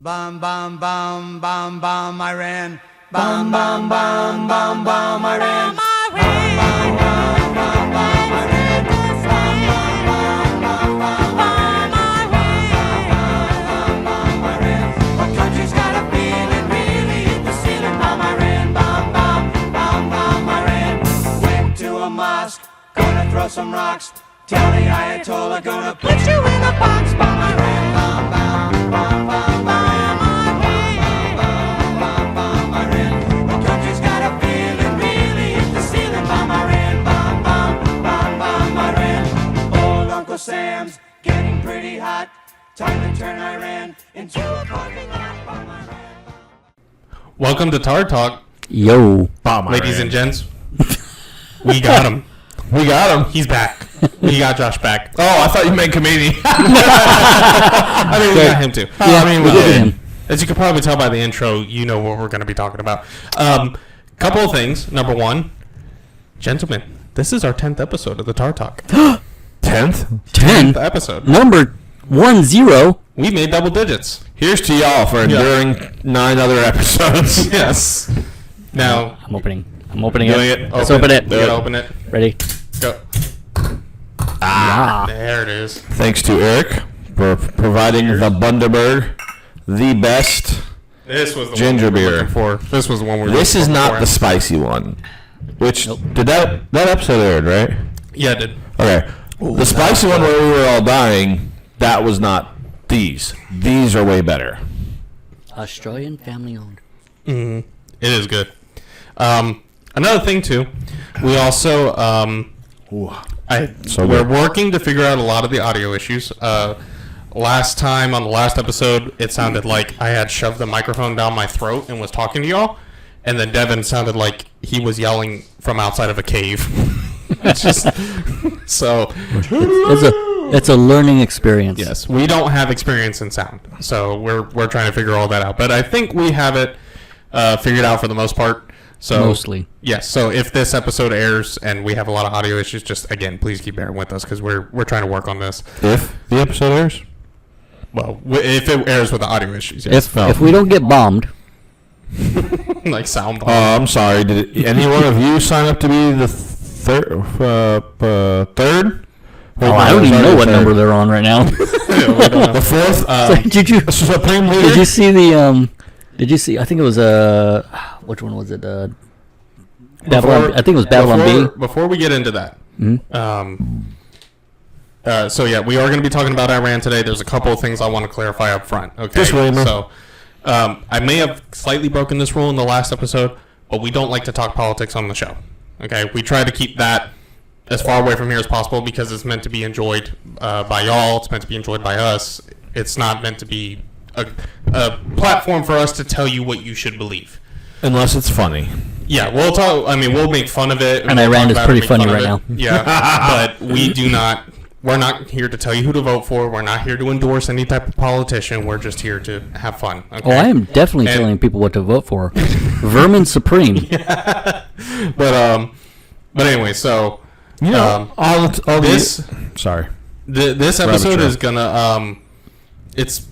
Bum, bum, bum, bum, bum, Iran. Bum, bum, bum, bum, bum, Iran. Bum, bum, bum, bum, bum, Iran. Bum, bum, bum, bum, bum, Iran. What country's got a feeling really hit the ceiling? Bum, Iran. Bum, bum, bum, bum, Iran. Went to a mosque, gonna throw some rocks. Tell the Ayatollah, gonna put you in a box. Bum, Iran. Bum, bum, bum, bum, bum. Sam's getting pretty hot. Time to turn Iran into a parking lot. Welcome to Tar Talk. Yo. Ladies and gents. We got him. We got him. He's back. We got Josh back. Oh, I thought you meant comedian. I mean, we got him too. Yeah, I mean, we did him. As you can probably tell by the intro, you know what we're going to be talking about. Couple of things. Number one, gentlemen, this is our 10th episode of the Tar Talk. 10th? 10? Episode. Number 10. We made double digits. Here's to y'all for enduring 9 other episodes. Yes. Now, I'm opening Doing it. Let's open it. You gotta open it. Ready? Go. Ah. There it is. Thanks to Eric for providing the Bundaberg, the best. This was the Ginger one we were beer. looking for. This was the one we were This is looking not for. the spicy one. Which, did that episode aired, right? Yeah, it did. Okay. The spicy one where we were all dying, that was not these. These are way better. Australian family owned. Mm-hmm. It is good. Another thing too, we also we're working to figure out a lot of the audio issues. Last time on the last episode, it sounded like I had shoved the microphone down my throat and was talking to y'all, and then Devin sounded like he was yelling from outside of a cave. It's just so. It's a learning experience. Yes, we don't have experience in sound, so we're trying to figure all that out. But I think we have it figured out for the most part. So Mostly. Yes. So if this episode airs and we have a lot of audio issues, just again, please keep bearing with us because we're trying to work on this. If the episode airs? Well, if it airs with the audio issues, yes. If we don't get bombed. Like sound bomb. I'm sorry. Did any one of you sign up to be the third? Oh, I don't even know what number they're on right now. The fourth? Did you? Supreme Leader? Did you see the? Did you see? I think it was which one was it? Babylon. I think it was Babylon B. Before we get into that, so yeah, we are going to be talking about Iran today. There's a couple of things I want to clarify up front. Okay, Disclaimer. So I may have slightly broken this rule in the last episode, but we don't like to talk politics on the show. Okay, we try to keep that as far away from here as possible because it's meant to be enjoyed by y'all. It's meant to be enjoyed by us. It's not meant to be a platform for us to tell you what you should believe. Unless it's funny. Yeah, we'll talk. I mean, we'll make fun of it. And we'll Iran talk is about pretty it, make funny fun of right it. now. Yeah, but we do not. We're not here to tell you who to vote for. We're not here to endorse any type of politician. We're just here to have fun. Okay? Oh, I am definitely telling people what to vote for. Vermin Supreme. But anyway, so You know, all this sorry. This episode is gonna it's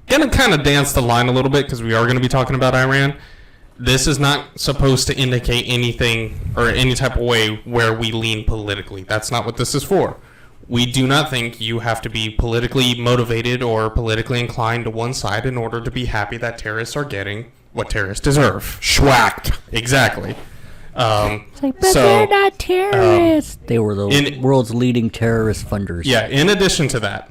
gonna kind of dance the line a little bit because we are gonna be talking about Iran. This is not supposed to indicate anything or any type of way where we lean politically. That's not what this is for. We do not think you have to be politically motivated or politically inclined to one side in order to be happy that terrorists are getting what terrorists deserve. Schwacked. Exactly. But they're not terrorists. They were the world's leading terrorist funders. Yeah, in addition to that,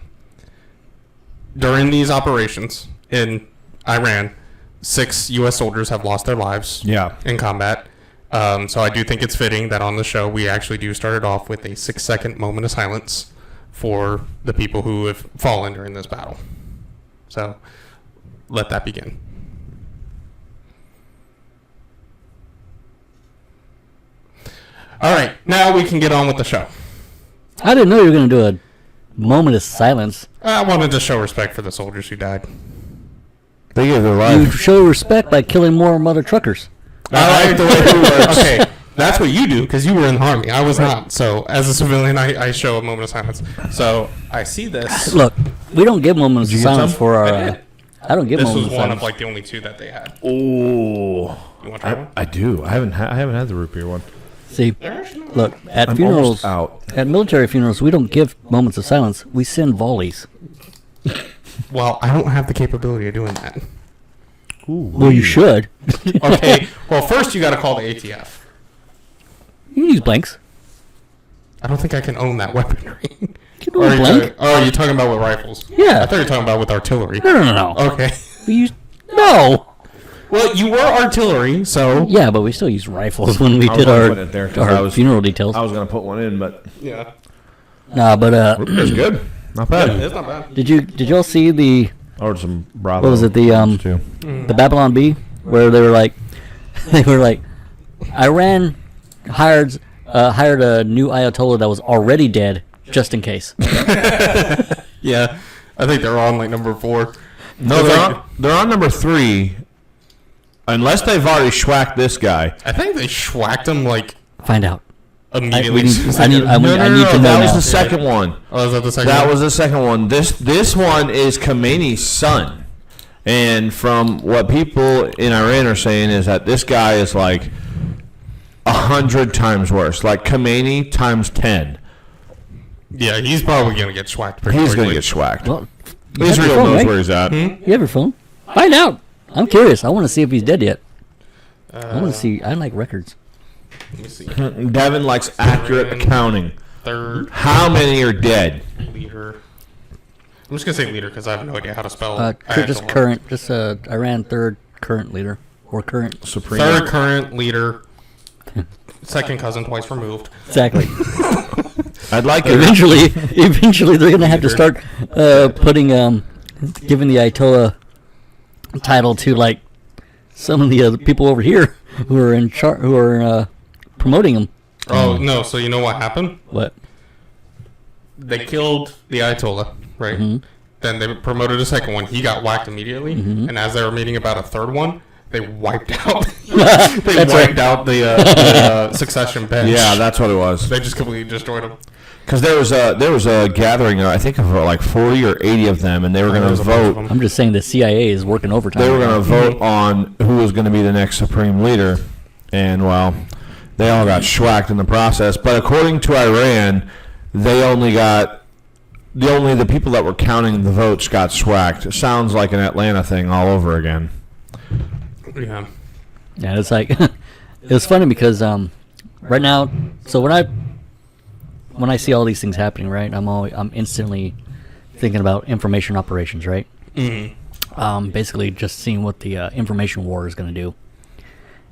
during these operations in Iran, 6 U.S. soldiers have lost their lives in combat. So I do think it's fitting that on the show we actually do start it off with a 6-second moment of silence for the people who have fallen during this battle. So let that begin. All right, now we can get on with the show. I didn't know you were going to do a moment of silence. I wanted to show respect for the soldiers who died. They gave their You life. show respect by killing more mother truckers. I like the way it works. Okay, that's what you do because you were in the army. I was not. So as a civilian, I show a moment of silence. So I see this. Look, we don't give moments of you get silence some? for I our did. I don't give This moments was of one silence. of like the only 2 that they had. Oh, You want to try one? I do. I haven't had the root beer one. See, look, at I'm funerals, almost out. at military funerals, we don't give moments of silence. We send volleys. Well, I don't have the capability of doing that. Well, you should. Okay. Well, first you got to call the ATF. You can use blanks. I don't think I can own that weaponry. You can do a blank. You're talking about with rifles? Yeah. I thought you were talking about with artillery. No. Okay. We use no. Well, you were artillery, so Yeah, but we still use rifles when we I was did gonna our, put it there 'cause I our was- funeral details. I was gonna put one in, but yeah, Nah, but root beer's good. Not bad. it's not bad. did y'all see the Ordered some Bravo. what was it the too. the Babylon Bee where they were like Iran hired a new Ayatollah that was already dead just in case. Yeah, I think they're on like number 4. No, they're on number 3. Unless they've already schwacked this guy. I think they schwacked him like Find out. immediately. I need to know that was now. the second one. Oh, is that the second? That one? was the second one. This one is Khomeini's son. And from what people in Iran are saying is that this guy is like 100 times worse. Like Khomeini times 10. Yeah, he's probably gonna get schwacked. Pretty He's going quickly. to get schwacked. Well, you have your Israel phone, knows right? where he's at. You have your phone? Find out. I'm curious. I want to see if he's dead yet. I want to see. I like records. Let me see. Devin likes accurate accounting. 3rd How many are dead? leader. I'm just gonna say leader because I have no idea how to spell. Just Ayatollah. current. Just Iran third current leader or current. Supreme. 3rd current leader. Second cousin twice removed. Exactly. I'd like it. Eventually, they're gonna have to start putting giving the Ayatollah title to like some of the other people over here who are in who are promoting him. Oh no! So you know what happened? What? They killed the Ayatollah, right? Mm-hmm. Then they promoted a second one. He got whacked immediately. Mm-hmm. And as they were meeting about a third one, they wiped out. That's right. out the succession bench. Yeah, that's what it was. They just completely destroyed him. Because there was a gathering, I think of like 40 or 80 of them, and they were going to There's a bunch of vote. them. I'm just saying the CIA is working overtime. They were right going to now. vote on who was going to be the next supreme leader, and well, they all got schwacked in the process. But according to Iran, the people that were counting the votes got schwacked. It sounds like an Atlanta thing all over again. Yeah. Yeah, it's like it was funny because right now, so when I see all these things happening, right, I'm instantly thinking about information operations, right? Mm-hmm. Basically, just seeing what the information war is going to do,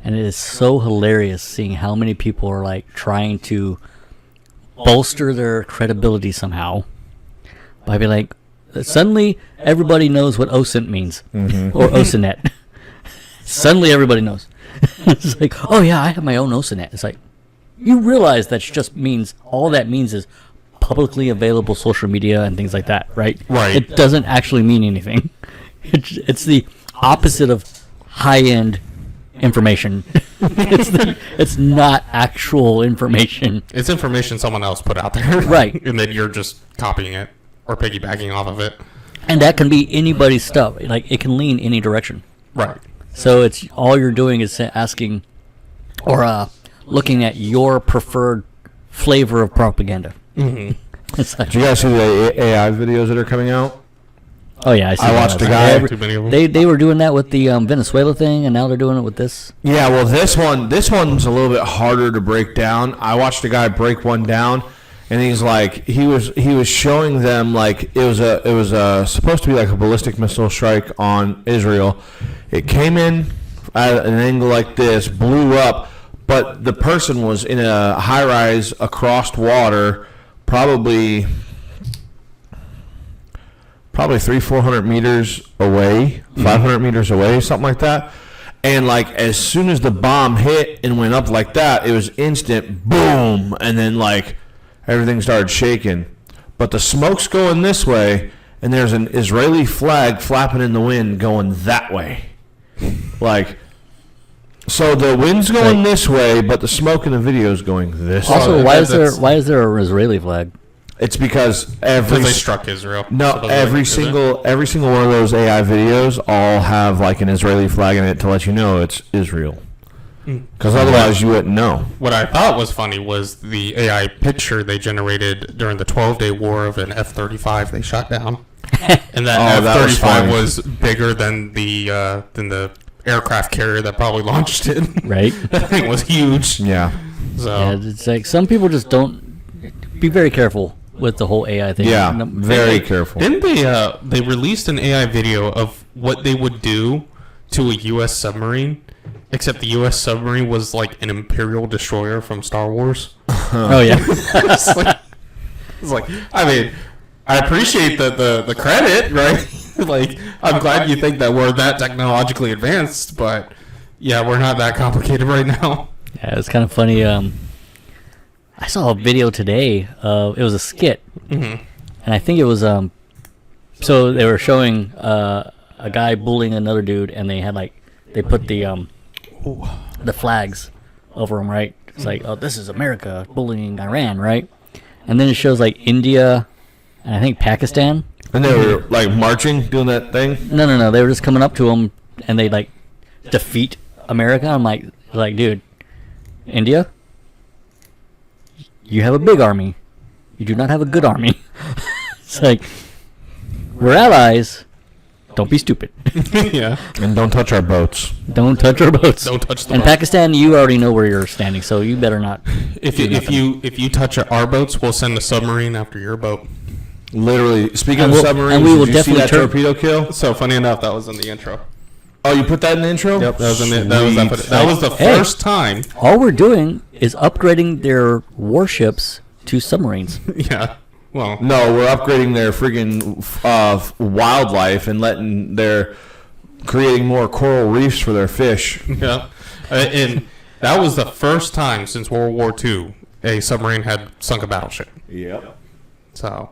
and it is so hilarious seeing how many people are like trying to bolster their credibility somehow by being like, suddenly everybody knows what OSINT means or OSINET. Suddenly everybody knows. It's like, oh yeah, I have my own OSINET. It's like, you realize that just means, all that means is publicly available social media and things like that, right? Right. It doesn't actually mean anything. It's the opposite of high-end information. It's not actual information. It's information someone else put out there. Right. And then you're just copying it or piggybacking off of it. And that can be anybody's stuff. Like, it can lean any direction. Right. So it's all you're doing is asking or looking at your preferred flavor of propaganda. Mm-hmm. It's like, Did you guys see the AI videos that are coming out? oh yeah, I see. I that. watched a guy- Every- Too many of them. They were doing that with the Venezuela thing, and now they're doing it with this. Yeah, well, this one's a little bit harder to break down. I watched a guy break one down, and he's like, he was showing them like it was supposed to be like a ballistic missile strike on Israel. It came in at an angle like this, blew up, but the person was in a high rise across water, probably 300-400 meters away, 500 meters away, something like that. And like as soon as the bomb hit and went up like that, it was instant boom, and then like everything started shaking. But the smoke's going this way, and there's an Israeli flag flapping in the wind going that way. Like, so the wind's going this way, but the smoke in the video is going this Also, way. why is there an Israeli flag? It's because Because they struck Israel. No, So every single one of those AI videos all have like an Israeli flag in it to let you know it's Israel. Because otherwise you wouldn't know. What I thought was funny was the AI picture they generated during the 12-day war of an F-35 they shot down. And that F-35 was bigger than the aircraft carrier that probably launched it. Right. That thing was huge. Yeah. So Yeah, it's like some people just don't be very careful with the whole AI thing. Yeah, very careful. Didn't they released an AI video of what they would do to a U.S. submarine, except the U.S. submarine was like an Imperial destroyer from Star Wars. Oh yeah. It's like, I mean, I appreciate the credit, right? Like, I'm glad you think that we're that technologically advanced, but yeah, we're not that complicated right now. Yeah, it's kind of funny. I saw a video today. It was a skit, and I think it was so they were showing a guy bullying another dude, and they had they put the flags over him, right? It's like, oh, this is America bullying Iran, right? And then it shows like India and I think Pakistan. And they were like marching, doing that thing? No. They were just coming up to him, and they like defeat America. I'm like, dude, India, you have a big army. You do not have a good army. It's like, we're allies. Don't be stupid. Yeah. And don't touch our boats. Don't touch our boats. Don't touch the And boat. Pakistan, you already know where you're standing, so you better not. If you touch our boats, we'll send a submarine after your boat. Literally. Speaking And of we'll- submarines, and we will did you see definitely that torpedo kill? So funny enough, that was in the intro. Oh, you put that in the intro? Yep, that was in it. Sweet. That was the Hey. first time. All we're doing is upgrading their warships to submarines. Yeah. Well, No, we're upgrading their friggin' wildlife and creating more coral reefs for their fish. yeah. And that was the first time since World War II a submarine had sunk a battleship. Yep. Oh. So.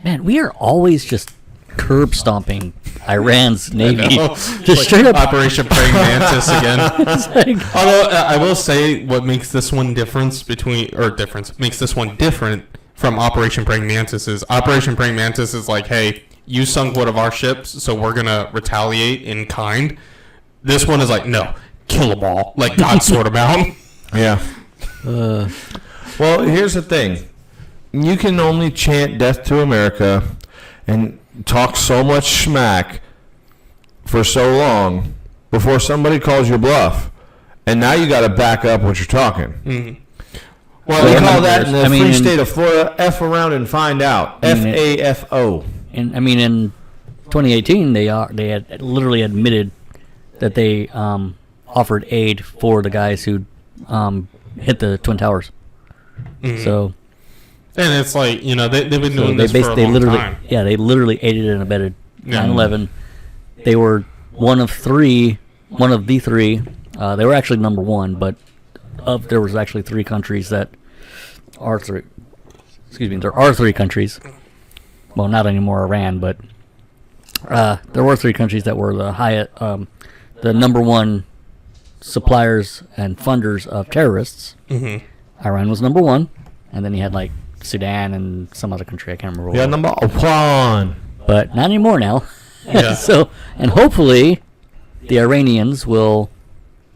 Man, we are always just curb stomping Iran's navy. No. Just Like straight up. Operation Praying Mantis again. It's like, Although I will say, what makes this one makes this one different from Operation Praying Mantis is Operation Praying Mantis is like, hey, you sunk one of our ships, so we're gonna retaliate in kind. This one is like, no, kill them all, like God sort them out. Yeah. Well, here's the thing. You can only chant death to America and talk so much smack for so long before somebody calls your bluff. And now you got to back up what you're talking. Mm-hmm. Well, we call that in the free in state of Florida, F around and find out. F-A-F-O. in 2018, they had literally admitted that they offered aid for the guys who hit the Twin Towers. Mhm. So And it's like, they've been So doing they this for a basically long literally, time. yeah, they literally aided and abetted Yeah. 9/11. They were one of the three. They were actually number one, but there was actually three countries that are three. Excuse me, there are three countries. Well, not anymore Iran, but there were three countries that were the number one suppliers and funders of terrorists. Mm-hmm. Iran was number one, and then you had like Sudan and some other country I can't remember. what Yeah, it was. number one. But not anymore now. Yeah. So, and hopefully, the Iranians will.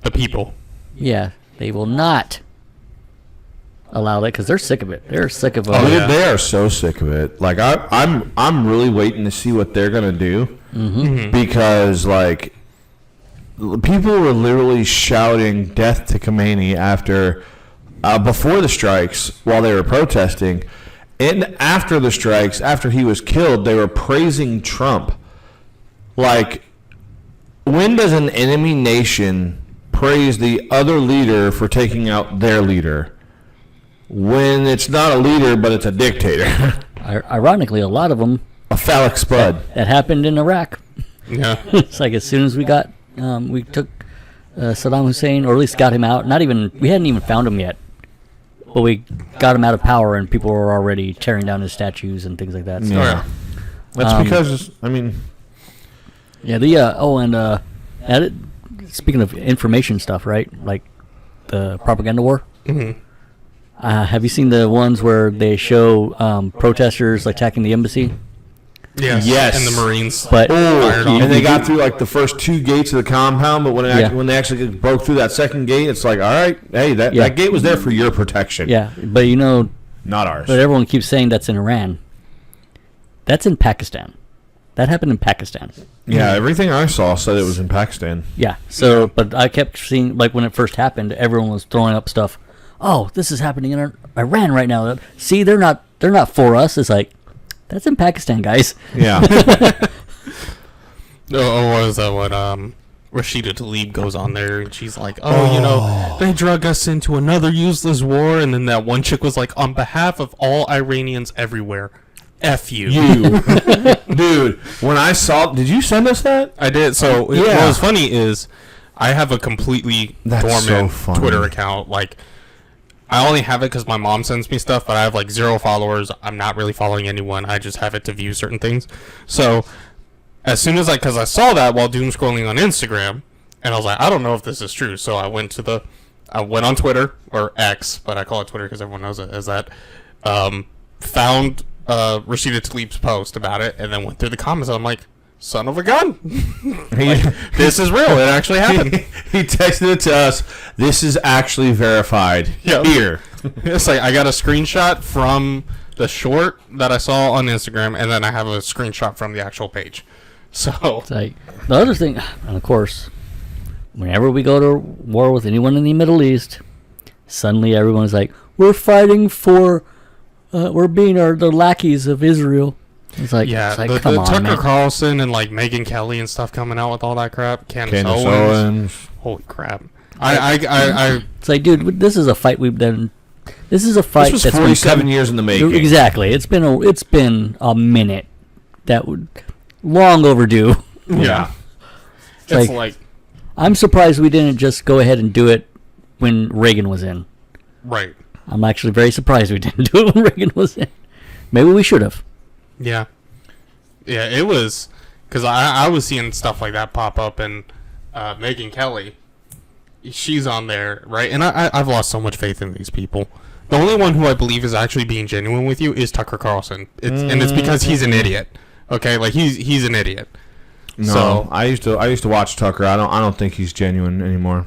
The people. Yeah, they will not allow that because they're sick of it. They're sick of. Oh, yeah. They are so sick of it. Like I'm really waiting to see what they're gonna do because like people were literally shouting "Death to Khomeini" after before the strikes while they were protesting, and after the strikes after he was killed, they were praising Trump. Like, when does an enemy nation praise the other leader for taking out their leader? When it's not a leader, but it's a dictator. Ironically, a lot of them A phallic spud. that happened in Iraq. Yeah. It's like as soon as we took Saddam Hussein, or at least got him out. We hadn't even found him yet, but we got him out of power, and people were already tearing down his statues and things like that. So, Yeah. That's because, I mean... Yeah, speaking of information stuff, right? Like the propaganda war. Mm-hmm. Have you seen the ones where they show protesters attacking the embassy? Yes. And the Marines. But and they got through like the first 2 gates of the compound, but when they actually broke through that second gate, it's like, all right, hey, that gate was there for your protection. Yeah, but not ours. But everyone keeps saying that's in Iran. That's in Pakistan. That happened in Pakistan. Yeah, everything I saw said it was in Pakistan. Yeah. So, but I kept seeing, like, when it first happened, everyone was throwing up stuff. Oh, this is happening in Iran right now. See, they're not for us. It's like, that's in Pakistan, guys. Yeah. What was that? What Rashida Tlaib goes on there and she's like, oh, they drug us into another useless war, and then that one chick was like, on behalf of all Iranians everywhere, F you. Dude, when I saw... Did you send us that? I did. So what was funny is I have a completely dormant Twitter account. Like, I only have it because my mom sends me stuff, but I have like 0 followers. I'm not really following anyone. I just have it to view certain things. So as soon as because I saw that while doom scrolling on Instagram, and I was like, I don't know if this is true. So I went on Twitter, or X, but I call it Twitter because everyone knows it as that. Found Rashida Tlaib's post about it, and then went through the comments, and I'm like, son of a gun. This is real. It actually happened. He texted it to us. This is actually verified. Yep. Here. It's like I got a screenshot from the short that I saw on Instagram, and then I have a screenshot from the actual page. So it's like, the other thing, and of course, whenever we go to war with anyone in the Middle East, suddenly everyone's like, we're fighting for... we're being the lackeys of Israel. It's like, come on, Tucker man. Carlson and like Megyn Kelly and stuff coming out with all that crap. Candace Owens. Holy crap! I It's like, dude, this is a fight we've done. This is a fight. This was 47 years in the making. Exactly. It's been a minute. That would long overdue. Yeah. It's like I'm surprised we didn't just go ahead and do it when Reagan was in. Right. I'm actually very surprised we didn't do it when Reagan was in. Maybe we should have. Yeah. Yeah, it was... Because I was seeing stuff like that pop up, and Megyn Kelly, she's on there, right? And I've lost so much faith in these people. The only one who I believe is actually being genuine with you is Tucker Carlson. And it's because he's an idiot. Okay? Like, he's an idiot. No, so, I used to watch Tucker. I don't think he's genuine anymore.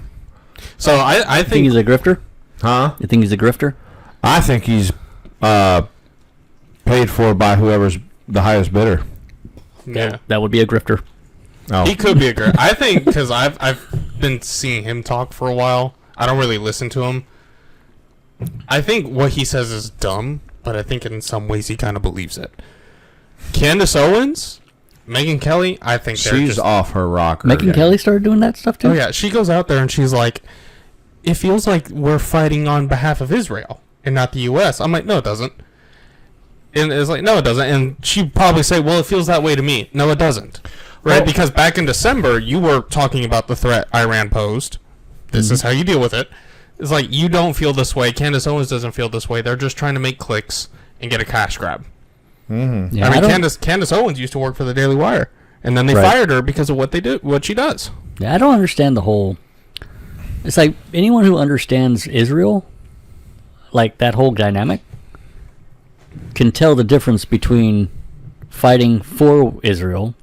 So I think he's a grifter? Huh? You think he's a grifter? I think he's paid for by whoever's the highest bidder. Yeah, that would be a grifter. Oh. He could be a grifter. I think because I've been seeing him talk for a while. I don't really listen to him. I think what he says is dumb, but I think in some ways he kind of believes it. Candace Owens, Megyn Kelly, I think she's off her rocker. Megyn Kelly started doing that stuff too? Oh yeah, she goes out there and she's like, it feels like we're fighting on behalf of Israel and not the U.S. I'm like, no, it doesn't. And it's like, no, it doesn't. And she'd probably say, well, it feels that way to me. No, it doesn't. Right? Well, because back in December, you were talking about the threat Iran posed. This is how you deal with it. It's like, you don't feel this way. Candace Owens doesn't feel this way. They're just trying to make clicks and get a cash grab. Mm-hmm. Yeah, I mean, Candace Owens used to work for the Daily Wire. And then they fired her because of what she does. Yeah, I don't understand the whole... It's like, anyone who understands Israel, like that whole dynamic, can tell the difference between fighting for Israel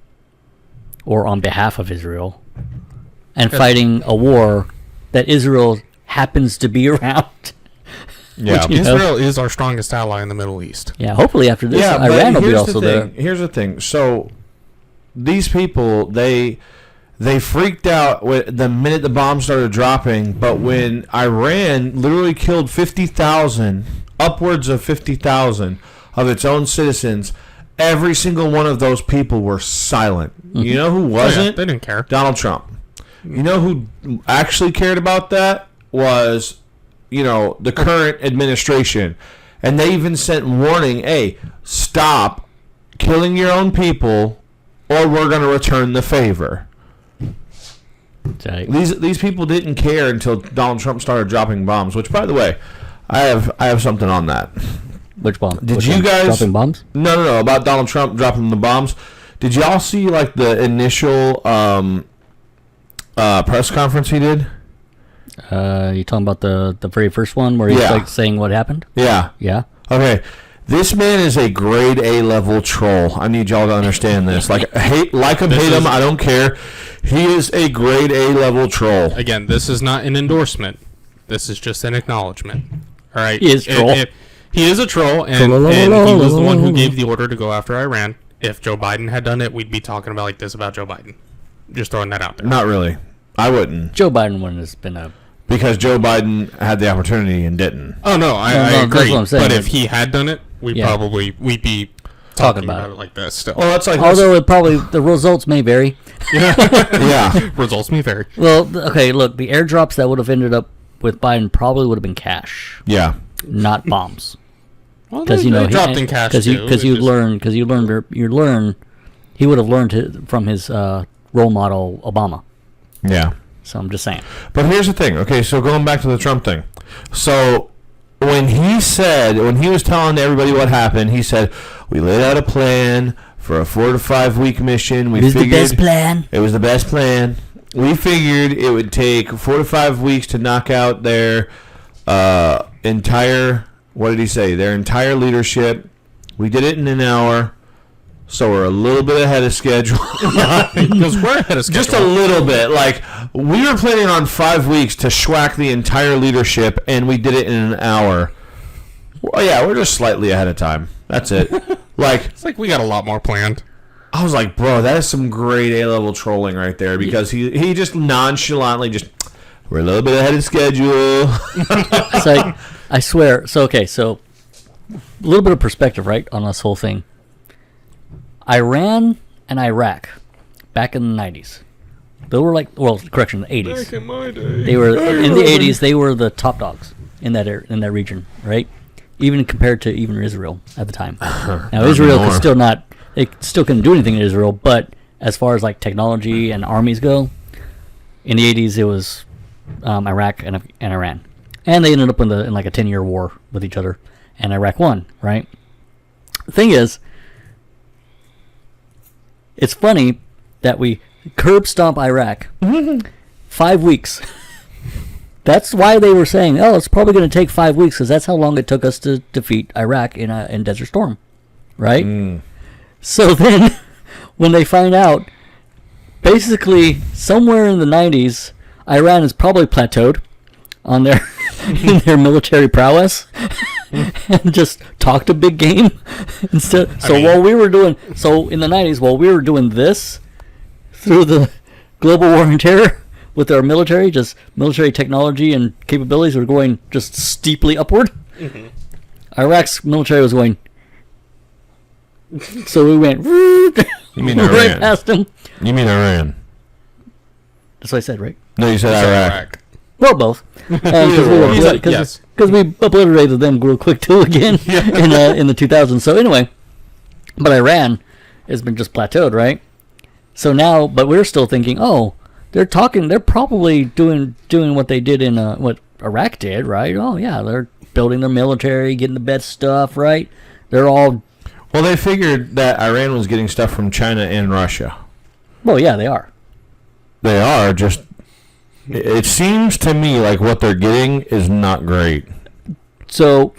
or on behalf of Israel and fighting a war that Israel happens to be around. Yeah, Israel is our strongest ally in the Middle East. Yeah, hopefully after this, Iran will be also there. Here's the thing. So these people, they freaked out the minute the bombs started dropping, but when Iran literally killed 50,000, upwards of 50,000 of its own citizens, every single one of those people were silent. Mm-hmm. You know who wasn't? They didn't care. Donald Trump. You know who actually cared about that was, the current administration. And they even sent warning, hey, stop killing your own people or we're going to return the favor. These people didn't care until Donald Trump started dropping bombs, which, by the way, I have something on that. Which bomb? Did you guys dropping bombs? No, about Donald Trump dropping the bombs. Did y'all see the initial press conference he did? You talking about the very first one where he's like saying what happened? Yeah. Yeah. Okay. This man is a grade A level troll. I need y'all to understand this. Like him, hate him, I don't care. He is a grade A level troll. Again, this is not an endorsement. This is just an acknowledgement. All right. He is troll. He is a troll, and he was the one who gave the order to go after Iran. If Joe Biden had done it, we'd be talking about like this about Joe Biden. Just throwing that out there. Not really. I wouldn't. Joe Biden wouldn't have been a... Because Joe Biden had the opportunity and didn't. Oh, no, I agree. That's what I'm saying. But if he had done it, we'd be talking about it like this still. Well, that's like... Although the results may vary. Yeah. Results may vary. Well, okay, look, the airdrops that would have ended up with Biden probably would have been cash. Yeah. Not bombs. Because Because dropped in cash because you learn he would have learned from his role model Obama. Yeah. So I'm just saying. But here's the thing. Okay, so going back to the Trump thing. So when he was telling everybody what happened, he said, we laid out a plan for a 4 to 5 week mission. It was the best plan. It was the best plan. We figured it would take 4 to 5 weeks to knock out their entire... What did he say? Their entire leadership. We did it in an hour, so we're a little bit ahead of schedule. Because we're ahead of schedule. Just a little bit. Like, we were planning on 5 weeks to schwack the entire leadership, and we did it in an hour. Well, yeah, we're just slightly ahead of time. That's it. It's like we got a lot more planned. I was like, bro, that is some grade A-level trolling right there, because he just nonchalantly we're a little bit ahead of schedule. It's like, I swear. So, okay, so a little bit of perspective, right, on this whole thing. Iran and Iraq, back in the 90s, they were like, well, correction, the 80s. Back in my day. They were, in the 80s, they were the top dogs in that region, right? Even compared to even Israel at the time. Now, Israel could still not, they still couldn't do anything in Israel, but as far as like technology and armies go, in the 80s, it was Iraq and Iran. And they ended up in like a 10-year war with each other, and Iraq won, right? The thing is, it's funny that we curb stomp Iraq 5 weeks. That's why they were saying, oh, it's probably going to take 5 weeks, because that's how long it took us to defeat Iraq in Desert Storm, right? So then, when they find out, basically, somewhere in the 90s, Iran is probably plateaued on their in their military prowess and just talked a big game instead. While we were doing in the 90s, while we were doing this through the global war on terror with our military, just military technology and capabilities were going just steeply upward. Iraq's military was going. So we went. You mean Iran? Right past them. You mean Iran? That's what I said, right? No, you said Iraq. Well, both. Because we obliterated them real quick too again in the 2000s. So anyway, but Iran has been just plateaued, right? So now, but we're still thinking, oh, they're probably doing what they did in what Iraq did, right? Oh yeah, they're building their military, getting the best stuff, right? They're all. Well, they figured that Iran was getting stuff from China and Russia. Well, yeah, they are. They are just. It seems to me like what they're getting is not great. So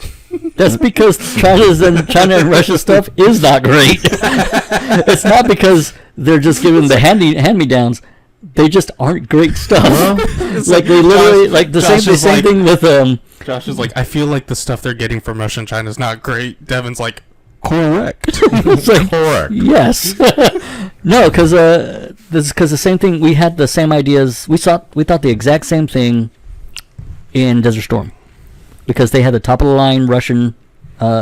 that's because China and Russia stuff is not great. It's not because they're just giving the hand-me-downs. They just aren't great stuff. Well, like they literally like the same thing with Josh is like, I feel like the stuff they're getting from Russia and China is not great. Devin's like, correct. It's like, correct. Yes. No, because the same thing. We had the same ideas. We thought the exact same thing in Desert Storm, because they had the top of the line Russian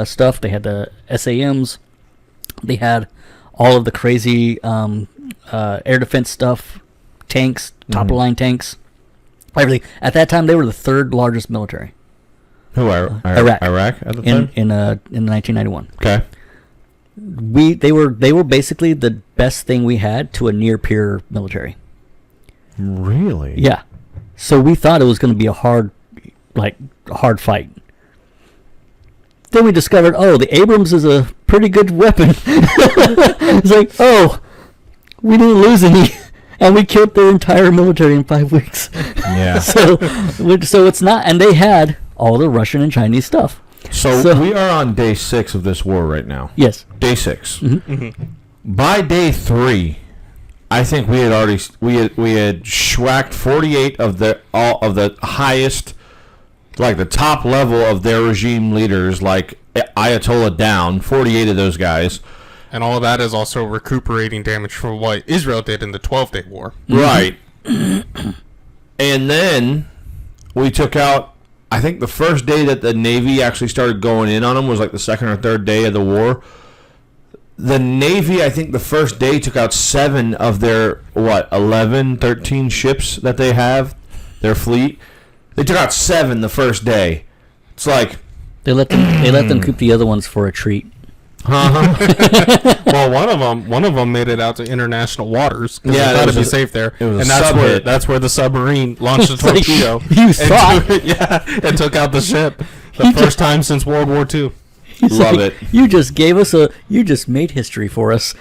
stuff. They had the SAMs. They had all of the crazy air defense stuff, tanks, top of the line tanks, everything. At that time, they were the third largest military. Who are Iraq? Iraq at the time in 1991. Okay. They were basically the best thing we had to a near peer military. Really? Yeah. So we thought it was going to be a hard fight. Then we discovered, the Abrams is a pretty good weapon. It's like, we didn't lose and we killed their entire military in 5 weeks. Yeah. So it's not, and they had all the Russian and Chinese stuff. So we are on day 6 of this war right now. Yes. Day 6. Mm-hmm. Mm-hmm. By day 3, I think we had schwacked 48 of the highest, like the top level of their regime leaders, like Ayatollah down, 48 of those guys. And all of that is also recuperating damage from what Israel did in the 12-day war. Right. And then we took out, I think the first day that the Navy actually started going in on them was like the second or third day of the war. The Navy, I think the first day took out 7 of their, 11, 13 ships that they have, their fleet. They took out 7 the first day. It's like... They let them keep the other ones for a treat. Well, one of them made it out to international waters because they thought it'd be safe there, and that's where the submarine launched a torpedo. You thought, and took out the ship the first time since World War II. Love it. You just gave us you just made history for us.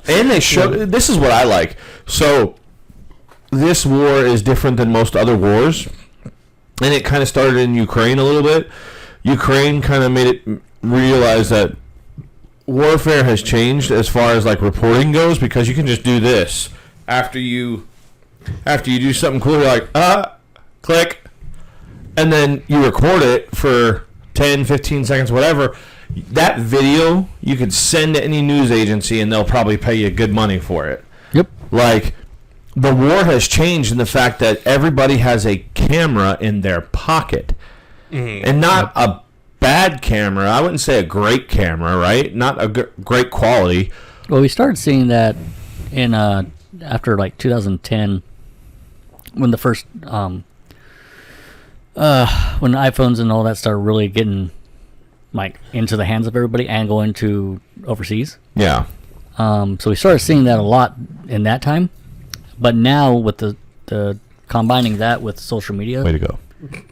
And they showed, this is what I like. So, this war is different than most other wars. And it kind of started in Ukraine a little bit. Ukraine kind of made it realize that warfare has changed as far as like reporting goes, because you can just do this. After you do something cool, you're like, click. And then you record it for 10, 15 seconds, whatever. That video, you could send to any news agency and they'll probably pay you good money for it. Yep. Like, the war has changed in the fact that everybody has a camera in their pocket. And not a bad camera. I wouldn't say a great camera, right? Not a great quality. Well, we started seeing that in after like 2010, when the first when iPhones and all that started really getting like into the hands of everybody and going to overseas. Yeah. So we started seeing that a lot in that time, but now with the combining that with social media. Way to go.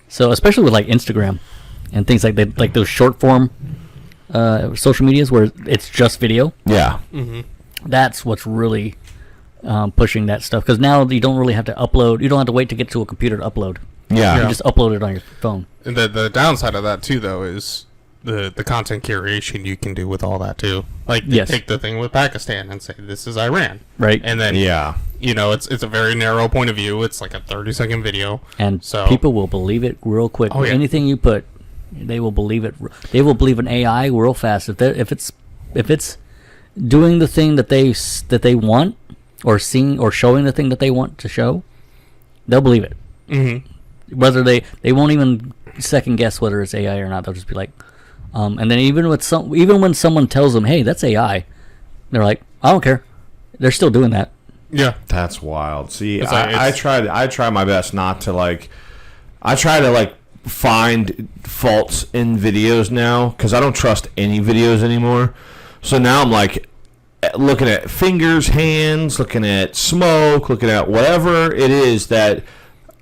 So especially with like Instagram and things like that, like those short form social medias where it's just video. Yeah. Mm-hmm. That's what's really pushing that stuff, because now you don't really have to upload. You don't have to wait to get to a computer to upload. Yeah. You can just upload it on your phone. And the downside of that too, though, is the content curation you can do with all that too. Like, Yes. take the thing with Pakistan and say this is Iran, Right. and then Yeah. it's a very narrow point of view. It's like a 30-second video, And so people will believe it real quick. Oh, yeah. Anything you put, they will believe it. They will believe an AI real fast. If it's doing the thing that they want, or seeing or showing the thing that they want to show, they'll believe it. Mm-hmm. Whether they won't even second guess whether it's AI or not. They'll just be like, and then even when someone tells them, "Hey, that's AI," they're like, "I don't care." They're still doing that. Yeah. That's wild. See, It's like- I try my best not to like. I try to like find faults in videos now, because I don't trust any videos anymore. So now I'm like looking at fingers, hands, looking at smoke, looking at whatever it is that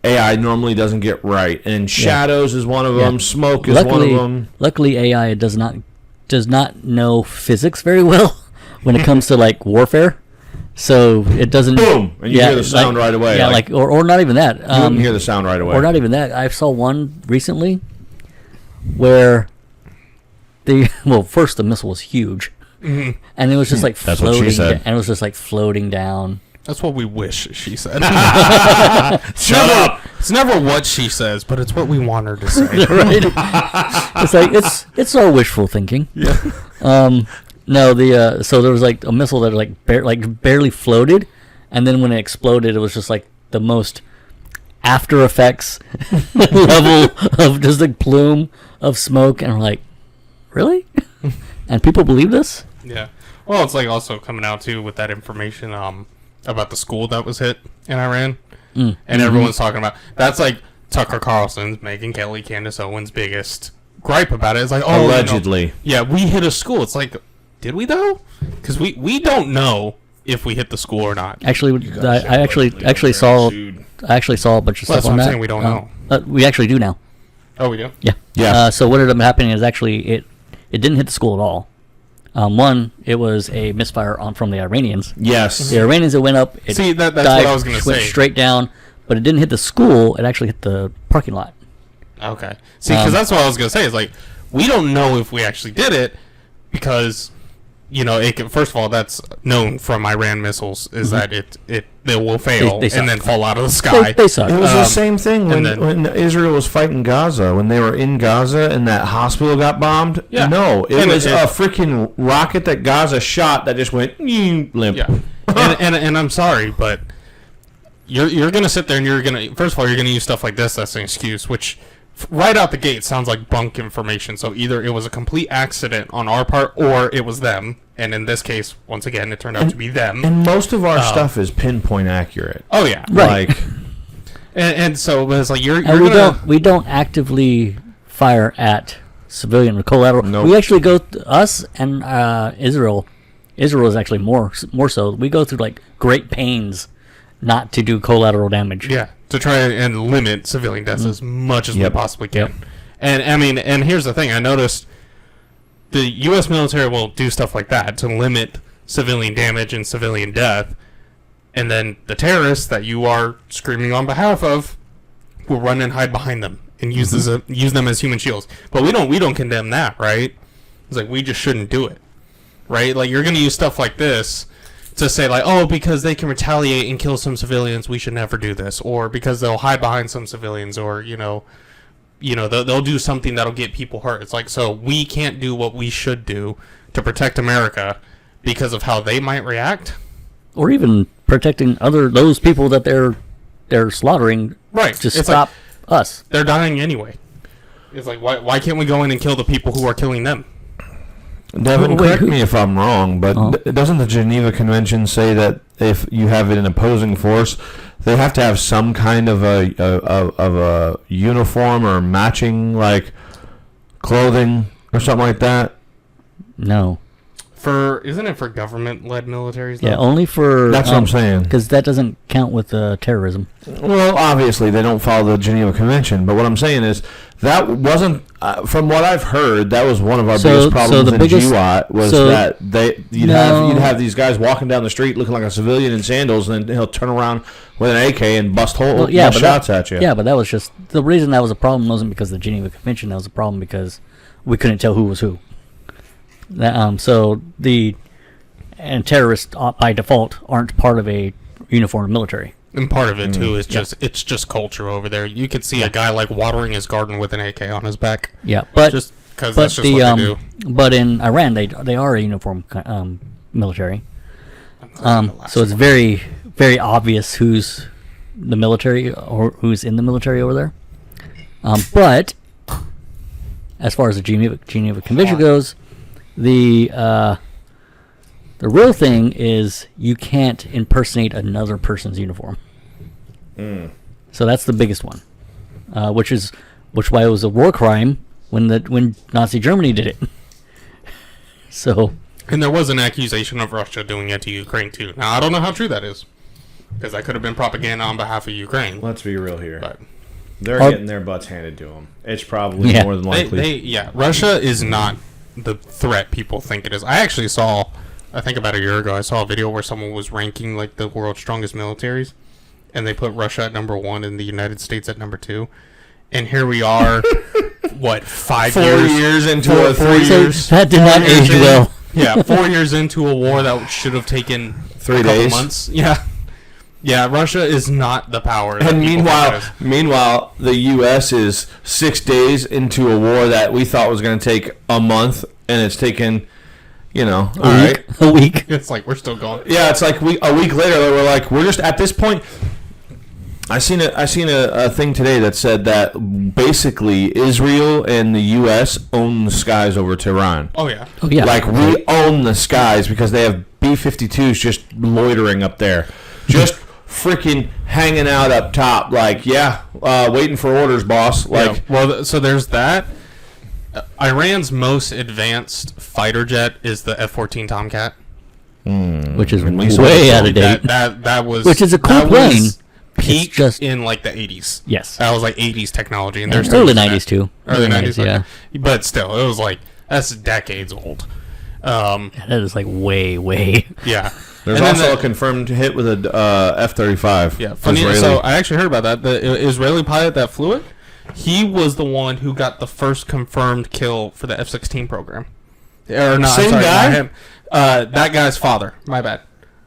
AI normally doesn't get right. And shadows is one of them. Smoke is one of them. Luckily, AI does not know physics very well when it comes to like warfare. So it doesn't. Boom! And you hear the sound right away. Yeah, or not even that. You don't hear the sound right away. Or not even that. I saw one recently where first the missile was huge, and it was just like That's what floating. she said. And it was just like floating down. That's what we wish she said. Shut up! It's never what she says, but it's what we want her to say. Right? It's like it's all wishful thinking. Yeah. No, so there was like a missile that barely floated, and then when it exploded, it was just like the most After Effects level of just a plume of smoke, and we're like, really? And people believe this? Yeah. Well, it's like also coming out too with that information about the school that was hit in Iran, and everyone's talking about that's like Tucker Carlson's, Megyn Kelly, Candace Owens' biggest gripe about it. It's like, oh, allegedly. We hit a school. It's like, did we though? Because we don't know if we hit the school or not. Actually, I actually saw a bunch of Well, stuff that's on what I'm that. saying, we don't know. We actually do now. Oh, we do. Yeah. Yeah. So what ended up happening is actually it didn't hit the school at all. One, it was a misfire from the Iranians. Yes. The Iranians, it went up. It See, that's dived, what I was going to went say. straight down, but it didn't hit the school. It actually hit the parking lot. Okay. See, because that's what I was going to say. Is like, we don't know if we actually did it because, first of all, that's known from Iran missiles is that it will fail They and then fall out of the sky. They suck. It was the same thing when then- Israel was fighting Gaza, when they were in Gaza and that hospital got bombed. Yeah. No, it And was a freaking rocket that Gaza shot that just went limp. Yeah. and I'm sorry, but you're going to sit there and you're going to, first of all, you're going to use stuff like this as an excuse, which right out the gate sounds like bunk information. So either it was a complete accident on our part or it was them. And in this case, once again, it turned out to be them. And most of our stuff is pinpoint accurate. Oh, yeah. Right. Like, And so it's like you're And gonna, we don't actively fire at civilian or collateral. Nope. We actually go us and Israel. Israel is actually more so. We go through like great pains not to do collateral damage. Yeah, to try and limit civilian deaths as much as we possibly can. Yep. And I mean, and here's the thing: I noticed the U.S. military will do stuff like that to limit civilian damage and civilian death, and then the terrorists that you are screaming on behalf of will run and hide behind them and use them as human shields. But we don't condemn that, right? It's like we just shouldn't do it, right? Like you're going to use stuff like this to say like, oh, because they can retaliate and kill some civilians, we should never do this, or because they'll hide behind some civilians, or they'll do something that'll get people hurt. It's like, so we can't do what we should do to protect America because of how they might react, Or even protecting those people that they're slaughtering. right? To It's stop us. they're dying anyway. It's like, why can't we go in and kill the people who are killing them? Devin, Wait, correct me if I'm wrong, but doesn't the Geneva Convention say that if you have an opposing force, they have to have some kind of a uniform or matching like clothing or something like that? No. Isn't it for government-led militaries? Though? Yeah, only for... That's what I'm saying. Because that doesn't count with terrorism. Well, obviously they don't follow the Geneva Convention, but what I'm saying is that wasn't, from what I've heard, that was one of our biggest problems in GWAT was that you'd have these guys walking down the street looking like a civilian in sandals, and then he'll turn around with an AK and bust shots at you. Yeah, but that was just... The reason that was a problem wasn't because of the Geneva Convention. That was a problem because we couldn't tell who was who. And terrorists by default aren't part of a uniformed military. And part of it too is it's just culture over there. You could see a guy like watering his garden with an AK on his back. Yeah, but just because that's just what they do. But in Iran, they are a uniformed military. So it's very very obvious who's the military or who's in the military over there. But as far as the Geneva Convention goes, the real thing is you can't impersonate another person's uniform. So that's the biggest one, which why it was a war crime when Nazi Germany did it. So, and there was an accusation of Russia doing it to Ukraine too. Now I don't know how true that is, because that could have been propaganda on behalf of Ukraine. Let's be real here. But they're getting their butts handed to them. It's probably more than likely. Russia is not the threat people think it is. I actually saw, I think about a year ago, I saw a video where someone was ranking like the world's strongest militaries, and they put Russia at number 1 and the United States at number 2. And here we are, what, 4 years into a 3 years? That did not age well. Yeah, 4 years into a war that should have taken 3 a couple days. months. Yeah, Russia is not the power. That And people think it is. meanwhile, the U.S. is 6 days into a war that we thought was going to take a month, and it's taken, a week. It's like we're still going. Yeah, it's like a week later, we're just at this point. I seen a thing today that said that basically Israel and the U.S. own the skies over Tehran. Oh yeah. Oh yeah. Like we own the skies because they have B-52s just loitering up there, just freaking hanging out up top. Like waiting for orders, boss. Like so there's that. Iran's most advanced fighter jet is the F-14 Tomcat, which is we way out of date. That was Which is a cool plane. Peak just in like the 80s. Yes. That was like 80s technology, and And they're still early using 90s that. too. Early 90s, yeah. okay. But still, it was like that's decades old. That is like way. Yeah. There's And then also a confirmed hit with a F-35. Yeah, funny. Israeli. So I actually heard about that. The Israeli pilot that flew it, he was the one who got the first confirmed kill for the F-16 program. Or no, Same I'm sorry, guy? not him. That guy's father. My bad.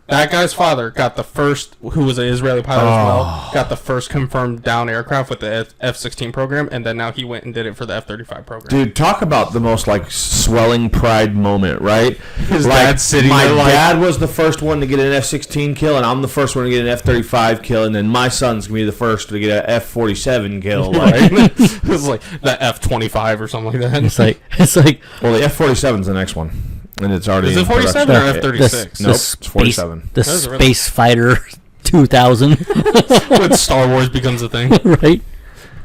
That guy's father got the first, who was an Israeli pilot as well, got the first confirmed down aircraft with the F-16 program, and then now he went and did it for the F-35 program. Dude, talk about the most like swelling pride moment, right? His like, dad's sitting my there like- dad was the first one to get an F-16 kill, and I'm the first one to get an F-35 kill, and then my son's gonna be the first to get an F-47 kill. Like, it was like the F-25 or something like that. It's like well, the F-47's the next one, and it's already Is in it 47 production. or the, F-36? Nope, space, it's 47. The Those are really- Space Fighter 2000, When Star Wars becomes a thing. right?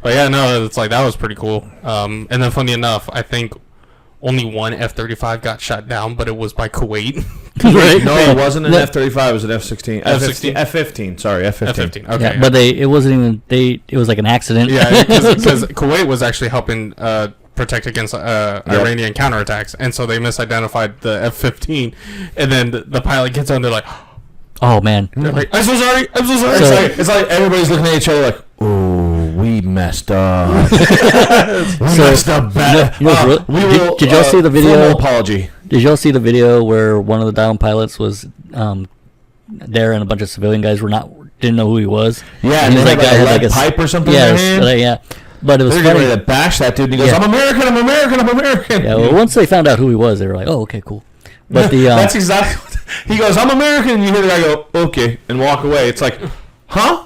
But yeah, no, it's like that was pretty cool. And then funny enough, I think only one F-35 got shot down, but it was by Kuwait. Right? No, it wasn't an No. F-35. It was an F-16. F-16? F-15. Sorry, F-15. F-15. Okay. Yeah, but it wasn't even it was like an accident. Yeah, because Kuwait was actually helping protect against Iranian counterattacks, and so they misidentified the F-15, and then the pilot gets on, they're like, Oh man, I'm so sorry. So- It's like everybody's looking at each other like, "Oh, we messed up. we messed up bad. You know what's real- We will, did y'all see the video? formal apology. Did y'all see the video where one of the down pilots was there and a bunch of civilian guys didn't know who he was? Yeah, And and they he's had like a had lead pipe or something Yeah, in their hand. yeah. But it was They're funny. getting ready to bash that dude, and he goes, Yeah. "I'm American. I'm American. I'm American." Yeah, well, once they found out who he was, they were like, "Oh, okay, cool." But the That's exactly what he goes, "I'm American," and you hear the guy go, "Okay," and walk away. It's like, huh?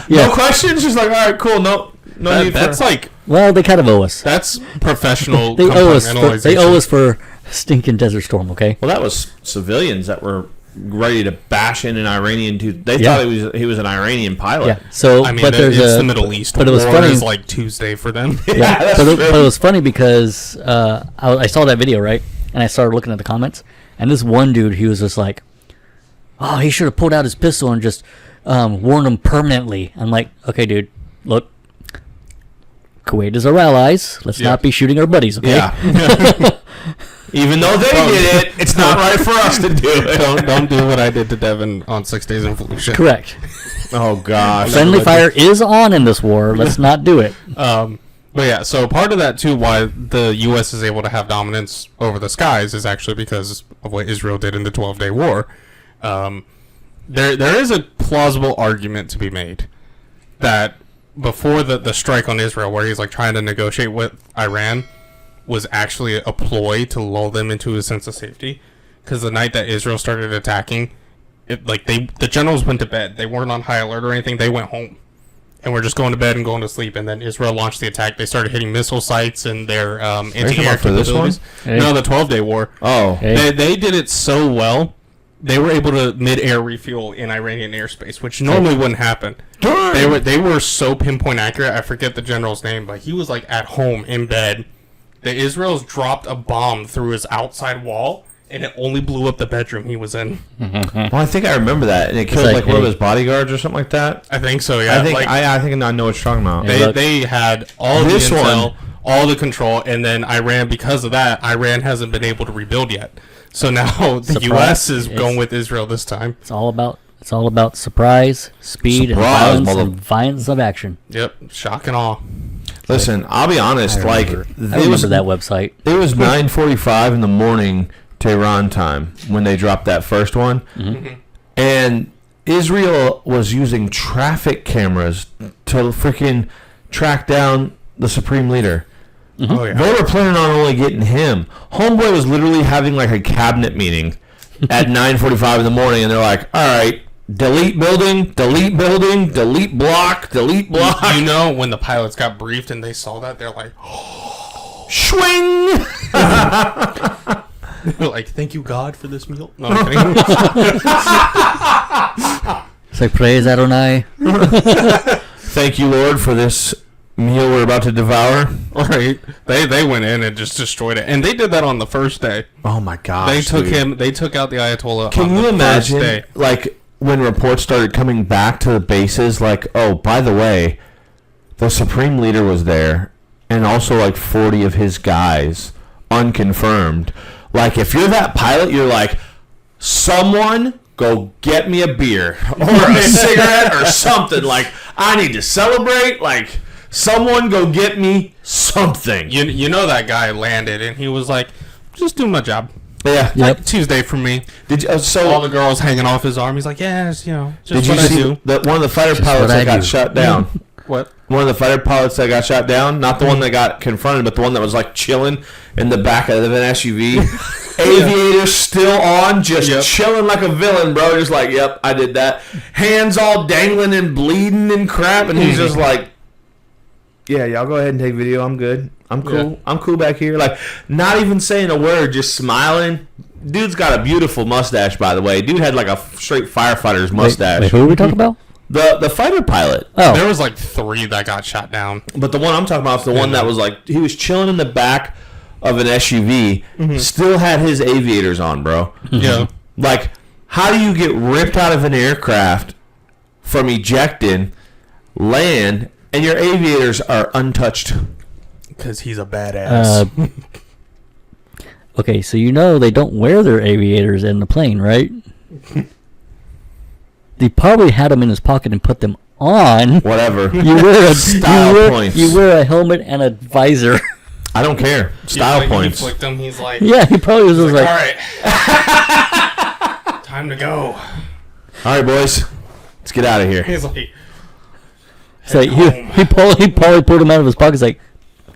Yeah. No questions. Just like, all right, cool. No need That's for. like, well, they kind of owe us. that's professional They owe us. They owe compartmentalization. us for stinking Desert Storm. Okay. Well, that was civilians that were ready to bash in an Iranian dude. They Yeah. thought he was an Iranian pilot. Yeah. So, I mean, but there's it's a the Middle East. but it was War funny. is like Tuesday for them. Yeah, that's but it true. was funny because I saw that video, right, and I started looking at the comments, and this one dude, he was just like, "Oh, he should have pulled out his pistol and just warned him permanently." I'm like, "Okay, dude, look, Kuwait is our allies. Let's Yeah. not be shooting our buddies, okay?" Yeah. Even though they did it, it's not right for us to do it. don't do what I did to Devin on 6 Days in Fallujah. Correct. Oh gosh. Friendly fire is on in this war. Let's not do it. But yeah, so part of that too, why the U.S. is able to have dominance over the skies, is actually because of what Israel did in the 12-Day War. There is a plausible argument to be made that before the strike on Israel, where he's like trying to negotiate with Iran, was actually a ploy to lull them into a sense of safety. Because the night that Israel started attacking, the generals went to bed. They weren't on high alert or anything. They went home and were just going to bed and going to sleep. And then Israel launched the attack. They started hitting missile sites and their anti-air for this capabilities. one? Hey. No, the 12-Day War. Oh. Hey. They did it so well. They were able to mid-air refuel in Iranian airspace, which normally wouldn't happen. They were so pinpoint accurate. I forget the general's name, but he was like at home in bed. The Israels dropped a bomb through his outside wall, and it only blew up the bedroom he was in. Well, I think I remember that, and it killed like, like one of hey. his bodyguards or something like that. I think so. Yeah, I think I know what you're talking about. Yeah. they had all This the intel, one- all the control, and then Iran, because of that, Iran hasn't been able to rebuild yet. So now the Surprise. U.S. is Yes. going with Israel this time. It's all about surprise, speed, Surprise, and mother- violence of action. Yep, shock and awe. Listen, I'll be honest. I Like, remember, I it remember was that website. It was 9:45 in the morning Tehran time when they dropped that first one, and Israel was using traffic cameras to freaking track down the supreme leader. Oh yeah. They were planning on only getting him. Homeboy was literally having like a cabinet meeting at 9:45 in the morning, and they're like, "All right, delete building, delete building, delete block, delete block." You know, when the pilots got briefed and they saw that, they're like, Swing. like, thank you God for this meal. No, I'm kidding. It's like praise Adonai. Thank you, Lord, for this meal we're about to devour. Right? They went in and just destroyed it, and they did that on the first day. Oh my gosh! They took dude. him. They took out the Ayatollah. Can on you the imagine, First day. like, when reports started coming back to the bases, like, oh, by the way, the supreme leader was there, and also like 40 of his guys, unconfirmed. Like, if you're that pilot, you're like, someone go get me a beer or a cigarette or something. Like, I need to celebrate. Like, someone go get me something. You know that guy landed, and he was like, just doing my job. Yeah. Like Tuesday for me. Did you, so all the girls hanging off his arm. He's like, yeah, it's, just did you what I see do. one of the fighter pilots that got shot down? What? One of the fighter pilots that got shot down, not the one that got confronted, but the one that was like chilling in the back of an SUV. Aviators still on, just chilling like a villain, bro. Just like, yep, I did that. Hands all dangling and bleeding and crap, and he's just like, yeah, y'all go ahead and take video. I'm good. I'm cool. Yeah. I'm cool back here. Like, not even saying a word, just smiling. Dude's got a beautiful mustache, by the way. Dude had like a straight firefighter's mustache. Wait, who are we talking about? The fighter pilot. Oh. There was like 3 that got shot down. But the one I'm talking about is the one that was like, he was chilling in the back of an SUV, still had his aviators on, bro. Yeah. Like, how do you get ripped out of an aircraft from ejecting, land, and your aviators are untouched? Because he's a badass. Okay, so they don't wear their aviators in the plane, right? He probably had them in his pocket and put them on. Whatever. You wear Style points. You wear a helmet and a visor. I don't care. Style points. He flicked him. He's like, Yeah, he probably was just all like, right, time to go. All right, boys, let's get out of here. He's like, so he probably pulled them out of his pockets like,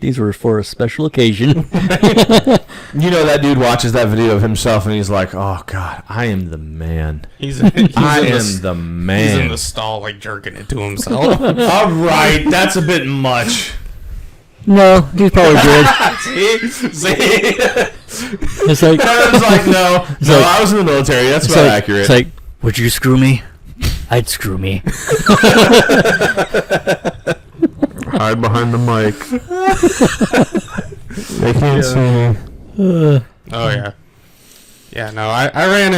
these were for a special occasion. You know that dude watches that video of himself and he's like, "Oh God, I am the man. I am the man." He's in the stall, like jerking it to himself. All right, that's a bit much. No, he's probably good. See? It's like, Kevin's like, no, I was in the military. That's about accurate. It's like, would you screw me? I'd screw me. Hide behind the mic. They can't see me. Oh yeah, yeah. No, Iran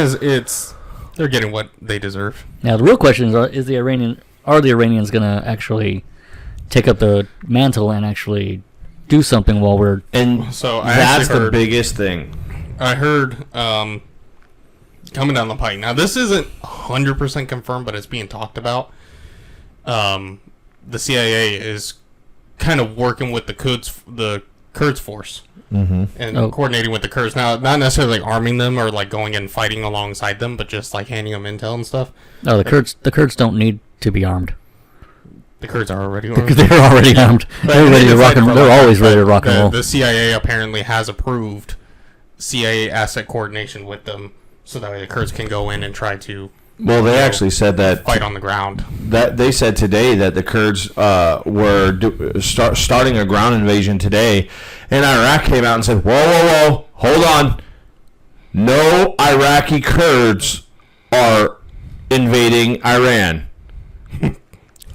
they're getting what they deserve. Now the real question is are the Iranians gonna actually take up the mantle and actually do something while we're So that's the biggest thing. I heard coming down the pike. Now this isn't 100% confirmed, but it's being talked about. The CIA is kind of working with the Kurds force and coordinating with the Kurds. Now, not necessarily arming them or like going and fighting alongside them, but just like handing them intel and stuff. No, the Kurds don't need to be armed. The Kurds are already armed. They're already armed. They're ready to rock and roll. They're always ready to rock and roll. The CIA apparently has approved CIA asset coordination with them, so that way the Kurds can go in and try to. Well, they actually said that fight on the ground. That they said today that the Kurds were starting a ground invasion today, and Iraq came out and said, "Whoa, hold on! No Iraqi Kurds are invading Iran."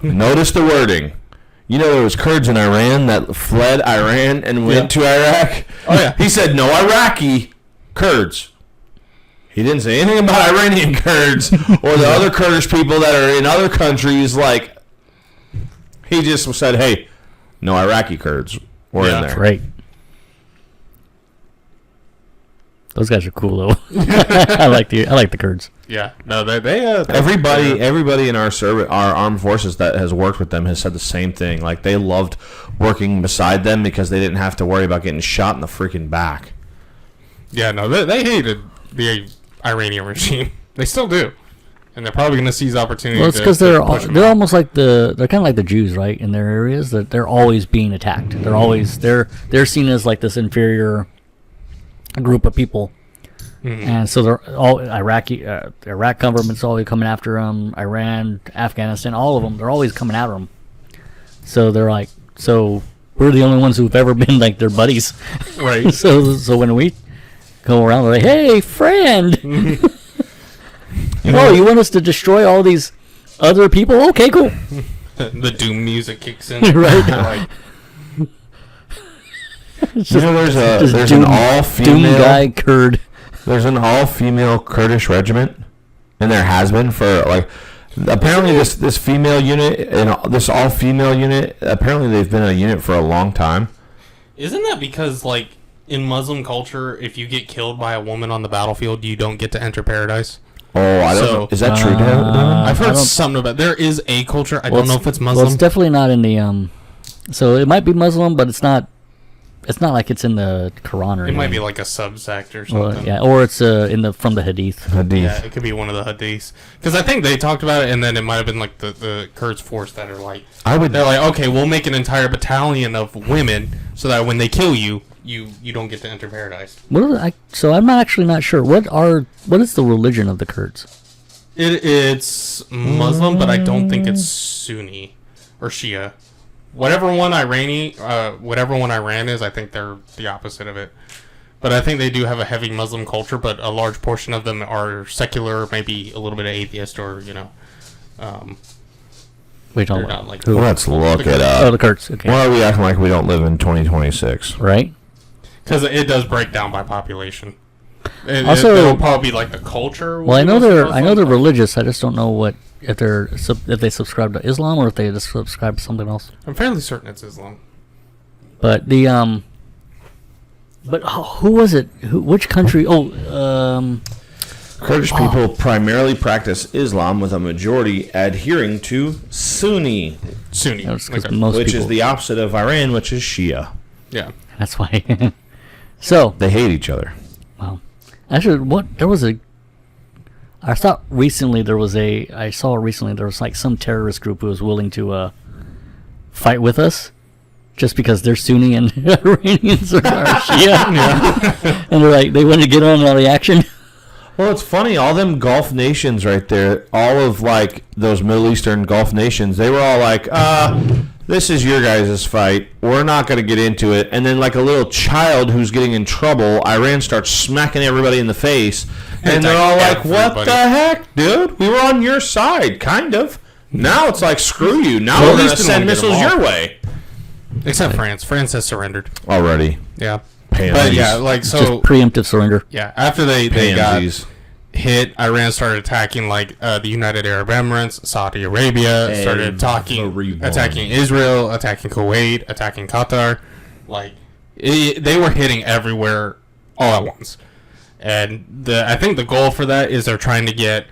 Notice the wording. You know there was Kurds in Iran that fled Iran and went to Iraq. Oh yeah. He said no Iraqi Kurds. He didn't say anything about Iranian Kurds or the other Kurdish people that are in other countries. Like, he just said, "Hey, no Iraqi Kurds were in there." Great. Those guys are cool though. I like the Kurds. Yeah. No, they everybody in our armed forces that has worked with them has said the same thing. Like, they loved working beside them because they didn't have to worry about getting shot in the freaking back. Yeah. No, they hated the Iranian regime. They still do, and they're probably going to seize opportunity. Well, it's because they're almost like they're kind of like the Jews, right? In their areas, that they're always being attacked. They're seen as like this inferior group of people, and so they're all Iraq government's always coming after them. Iran, Afghanistan, all of them, they're always coming after them. So they're like, so we're the only ones who've ever been like their buddies, right? So when we go around, we're like, hey, friend. Oh, you want us to destroy all these other people? Okay, cool. The doom music kicks in. Right. Like, There's doom, an all-female doom guy Kurd. There's an all-female Kurdish regiment, and there has been for like. Apparently, this female unit and this all-female unit. Apparently, they've been a unit for a long time. isn't that because like in Muslim culture, if you get killed by a woman on the battlefield, you don't get to enter paradise. Oh, I don't know. Is that true, Devin? I've heard something about. There is a culture. I don't know if it's Muslim. Well, it's definitely not in the So it might be Muslim, but it's not. It's not like it's in the Quran or anything. It might be like a subsect or something. Yeah, or it's from the Hadith. Yeah, it could be one of the Hadiths. Because I think they talked about it, and then it might have been like the Kurds force that are like, they're like, okay, we'll make an entire battalion of women so that when they kill you, you don't get to enter paradise. So I'm not sure. What is the religion of the Kurds? It's Muslim, but I don't think it's Sunni or Shia. Whatever one Iran is, I think they're the opposite of it. But I think they do have a heavy Muslim culture, but a large portion of them are secular, maybe a little bit of atheist, or We don't know. Like, let's look it up. Oh, the Kurds. Okay. Why are we acting like we don't live in 2026? Right. Because it does break down by population. Also, it'll probably be like the culture. Well, I know they're religious. I just don't know if they subscribe to Islam or if they just subscribe to something else. I'm fairly certain it's Islam. But who was it? Which country? Kurdish people primarily practice Islam, with a majority adhering to Sunni, which is the opposite of Iran, which is Shia. Yeah, that's why. So they hate each other. Wow. Actually, I saw recently there was like some terrorist group who was willing to fight with us just because they're Sunni and Iranians are Shia. And they're like, they wanted to get on all the action. Well, it's funny, all them Gulf nations right there, all of like those Middle Eastern Gulf nations, they were all like, this is your guys' fight. We're not going to get into it. And then like a little child who's getting in trouble, Iran starts smacking everybody in the face. And they're all like, what the heck, dude? We were on your side, kind of. Now it's like, screw you. Now we're going to send missiles your way. Except France. France has surrendered. Already. Yeah. Pansies. But yeah, like, so. Just preemptive surrender. Yeah. After they got hit, Iran started attacking like the United Arab Emirates, Saudi Arabia, started attacking Israel, attacking Kuwait, attacking Qatar. Like, they were hitting everywhere all at once. And I think the goal for that is they're trying to get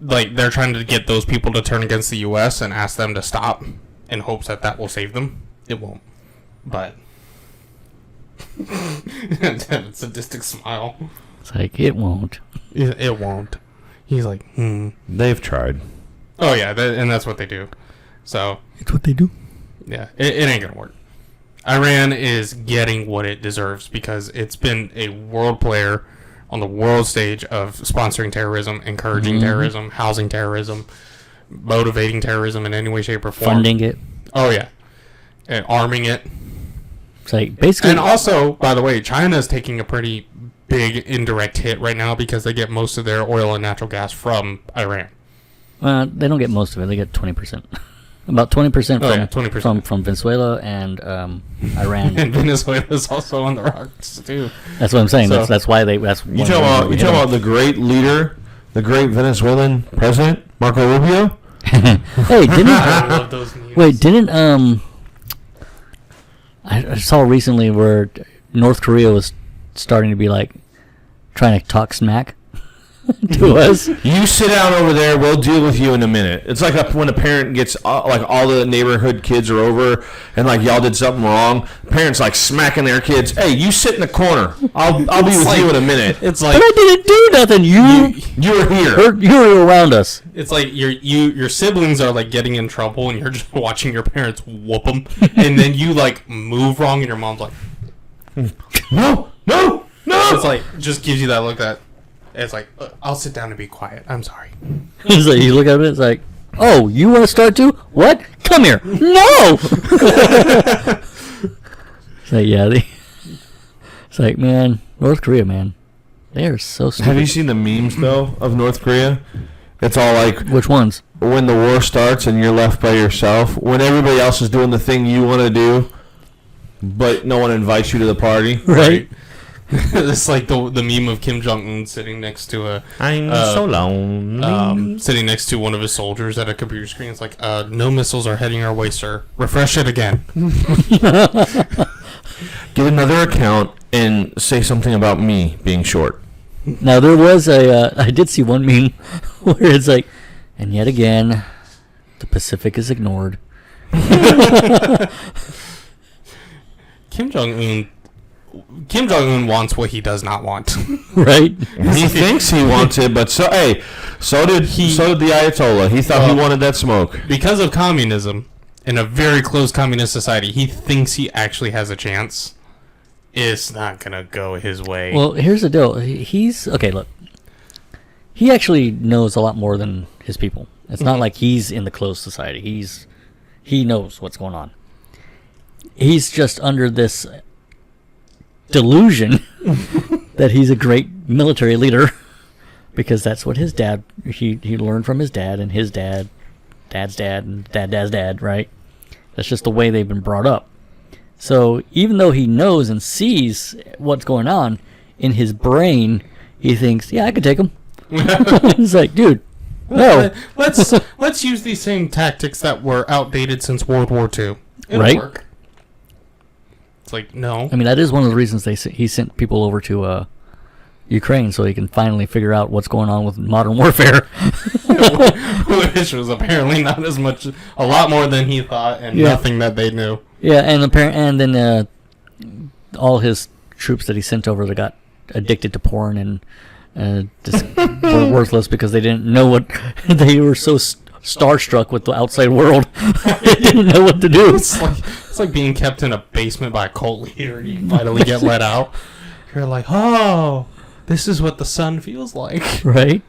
those people to turn against the U.S. and ask them to stop in hopes that will save them. It won't. But sadistic smile. It's like, it won't. It won't. He's like, They've tried. Oh, yeah, and that's what they do. So it's what they do. Yeah, it ain't going to work. Iran is getting what it deserves because it's been a world player on the world stage of sponsoring terrorism, encouraging terrorism, housing terrorism, motivating terrorism in any way, shape, or form. Funding it. Oh, yeah. And arming it. It's like, basically. And also, by the way, China's taking a pretty big indirect hit right now because they get most of their oil and natural gas from Iran. They don't get most of it. They get 20%. About 20% from Venezuela and Iran. And Venezuela is also on the rocks too. That's what I'm saying. So, that's why they. You talking about the great leader, the great Venezuelan president, Marco Rubio? Hey, I love those memes. Wait, didn't I saw recently where North Korea was starting to be like trying to talk smack to us. You sit down over there. We'll deal with you in a minute. It's like when a parent gets like all the neighborhood kids are over and like y'all did something wrong. Parents like smacking their kids. Hey, you sit in the corner. I'll be with you in a minute. It's like, but I didn't do nothing. You were here. You were around us. It's like your siblings are like getting in trouble and you're just watching your parents whoop them, and then you like move wrong and your mom's like, no. It's like just gives you that look that. It's like, I'll sit down and be quiet. I'm sorry. It's like, you look at it, it's like, oh, you want to start too? What? Come here. No! It's like, yeah. It's like, man, North Korea, man. They are so stupid. Have you seen the memes, though, of North Korea? It's all like... Which ones? When the war starts and you're left by yourself. When everybody else is doing the thing you want to do, but no one invites you to the party. Right? It's like the meme of Kim Jong-un sitting next to I'm so lonely. Sitting next to one of his soldiers at a computer screen. It's like, no missiles are heading our way, sir. Refresh it again. Get another account and say something about me being short. Now there was I did see one meme where it's like, and yet again, the Pacific is ignored. Kim Jong-un wants what he does not want. Right? He thinks he wants it, but so did the Ayatollah. He thought he wanted that smoke. Because of communism, in a very closed communist society, he thinks he actually has a chance. It's not going to go his way. Well, here's the deal. He's okay, look. He actually knows a lot more than his people. It's not like he's in the closed society. He knows what's going on. He's just under this delusion that he's a great military leader because that's what his dad he learned from his dad and his dad's dad and dad's dad, right? That's just the way they've been brought up. So even though he knows and sees what's going on in his brain, he thinks, yeah, I could take him. It's like, dude, no. Let's use these same tactics that were outdated since World War II. It'll Right. work. It's like, no. I mean, that is one of the reasons he sent people over to Ukraine so he can finally figure out what's going on with modern warfare. Which was apparently not as much, a lot more than he thought, and nothing that they knew. Yeah, and then all his troops that he sent over that got addicted to porn and just were worthless because they didn't know what they were so starstruck with the outside world. They didn't know what to do. It's like being kept in a basement by a cult leader and you finally get let out. You're like, oh, this is what the sun feels like. Right?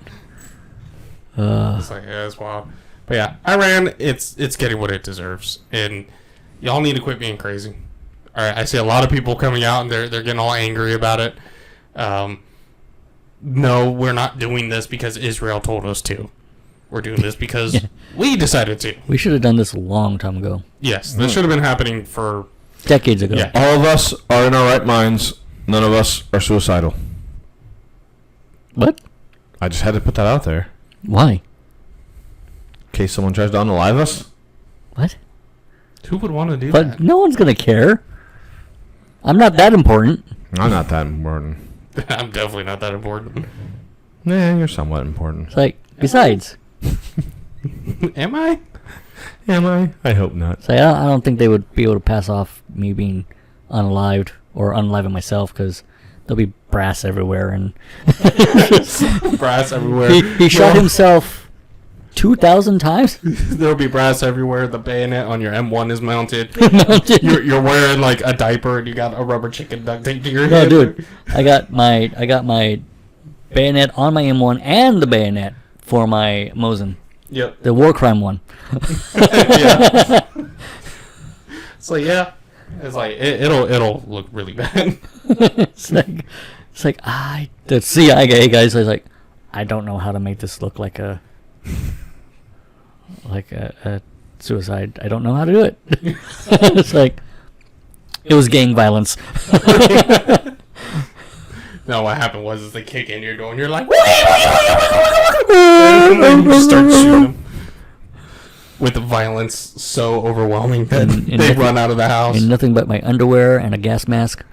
It's like, yeah, it's wild. But yeah, Iran, it's getting what it deserves. And y'all need to quit being crazy. All right, I see a lot of people coming out and they're getting all angry about it. No, we're not doing this because Israel told us to. We're doing this because we decided to. We should have done this a long time ago. Yes, this should have been happening for decades ago. Yeah. All of us are in our right minds. None of us are suicidal. What? I just had to put that out there. Why? In case someone tries to unalive us. What? Who would want to do But that? no one's gonna care. I'm not that important. I'm not that important. I'm definitely not that important. Nah, you're somewhat important. It's like, besides, Am I? Am I? I hope not. it's like, I don't think they would be able to pass off me being unalived or unaliving myself because there'll be brass everywhere and Brass everywhere. he shot himself 2,000 times. There'll be brass everywhere. The bayonet on your M1 is mounted. Mounted. You're wearing like a diaper and you got a rubber chicken duct taped to your No, head. dude, I got my bayonet on my M1 and the bayonet for my Mosin, Yep. the war crime one. Yeah. So yeah, it's like it'll look really bad. It's like the CIA guys is like, I don't know how to make this look like a suicide. I don't know how to do it. It's like it was gang violence. No, what happened was they kick in your door and you're like, and then you start shooting them with the violence so overwhelming that And they nothing- run out of the house. And nothing but my underwear and a gas mask.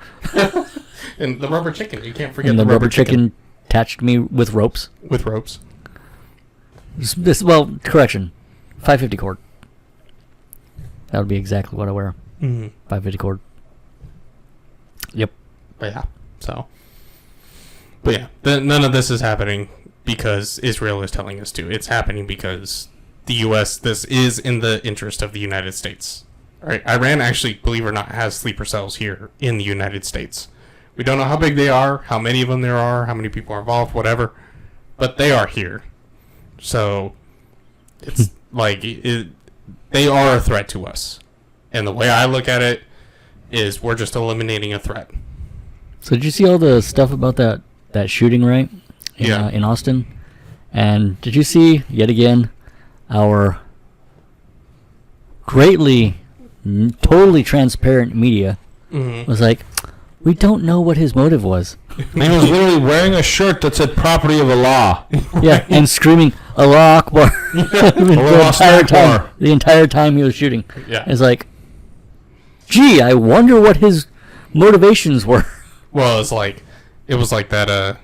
And the rubber chicken, you can't forget And the rubber chicken attached me with ropes. with ropes. Well, correction, 550 cord. That would be exactly what I wear. Mm-hmm. 550 cord. Yep. But yeah, so. But yeah, none of this is happening because Israel is telling us to. It's happening because the U.S., this is in the interest of the United States. All right, Iran actually, believe it or not, has sleeper cells here in the United States. We don't know how big they are, how many of them there are, how many people are involved, whatever. But they are here. So, it's like, they are a threat to us. And the way I look at it is we're just eliminating a threat. So did you see all the stuff about that shooting, right? Yeah. In Austin? And did you see, yet again, our greatly, totally transparent media was like, we don't know what his motive was. Man was literally wearing a shirt that said "Property of Allah." Yeah, and screaming Allah Akbar the entire time he was shooting. Yeah. It's like, gee, I wonder what his motivations were. Well, it was like that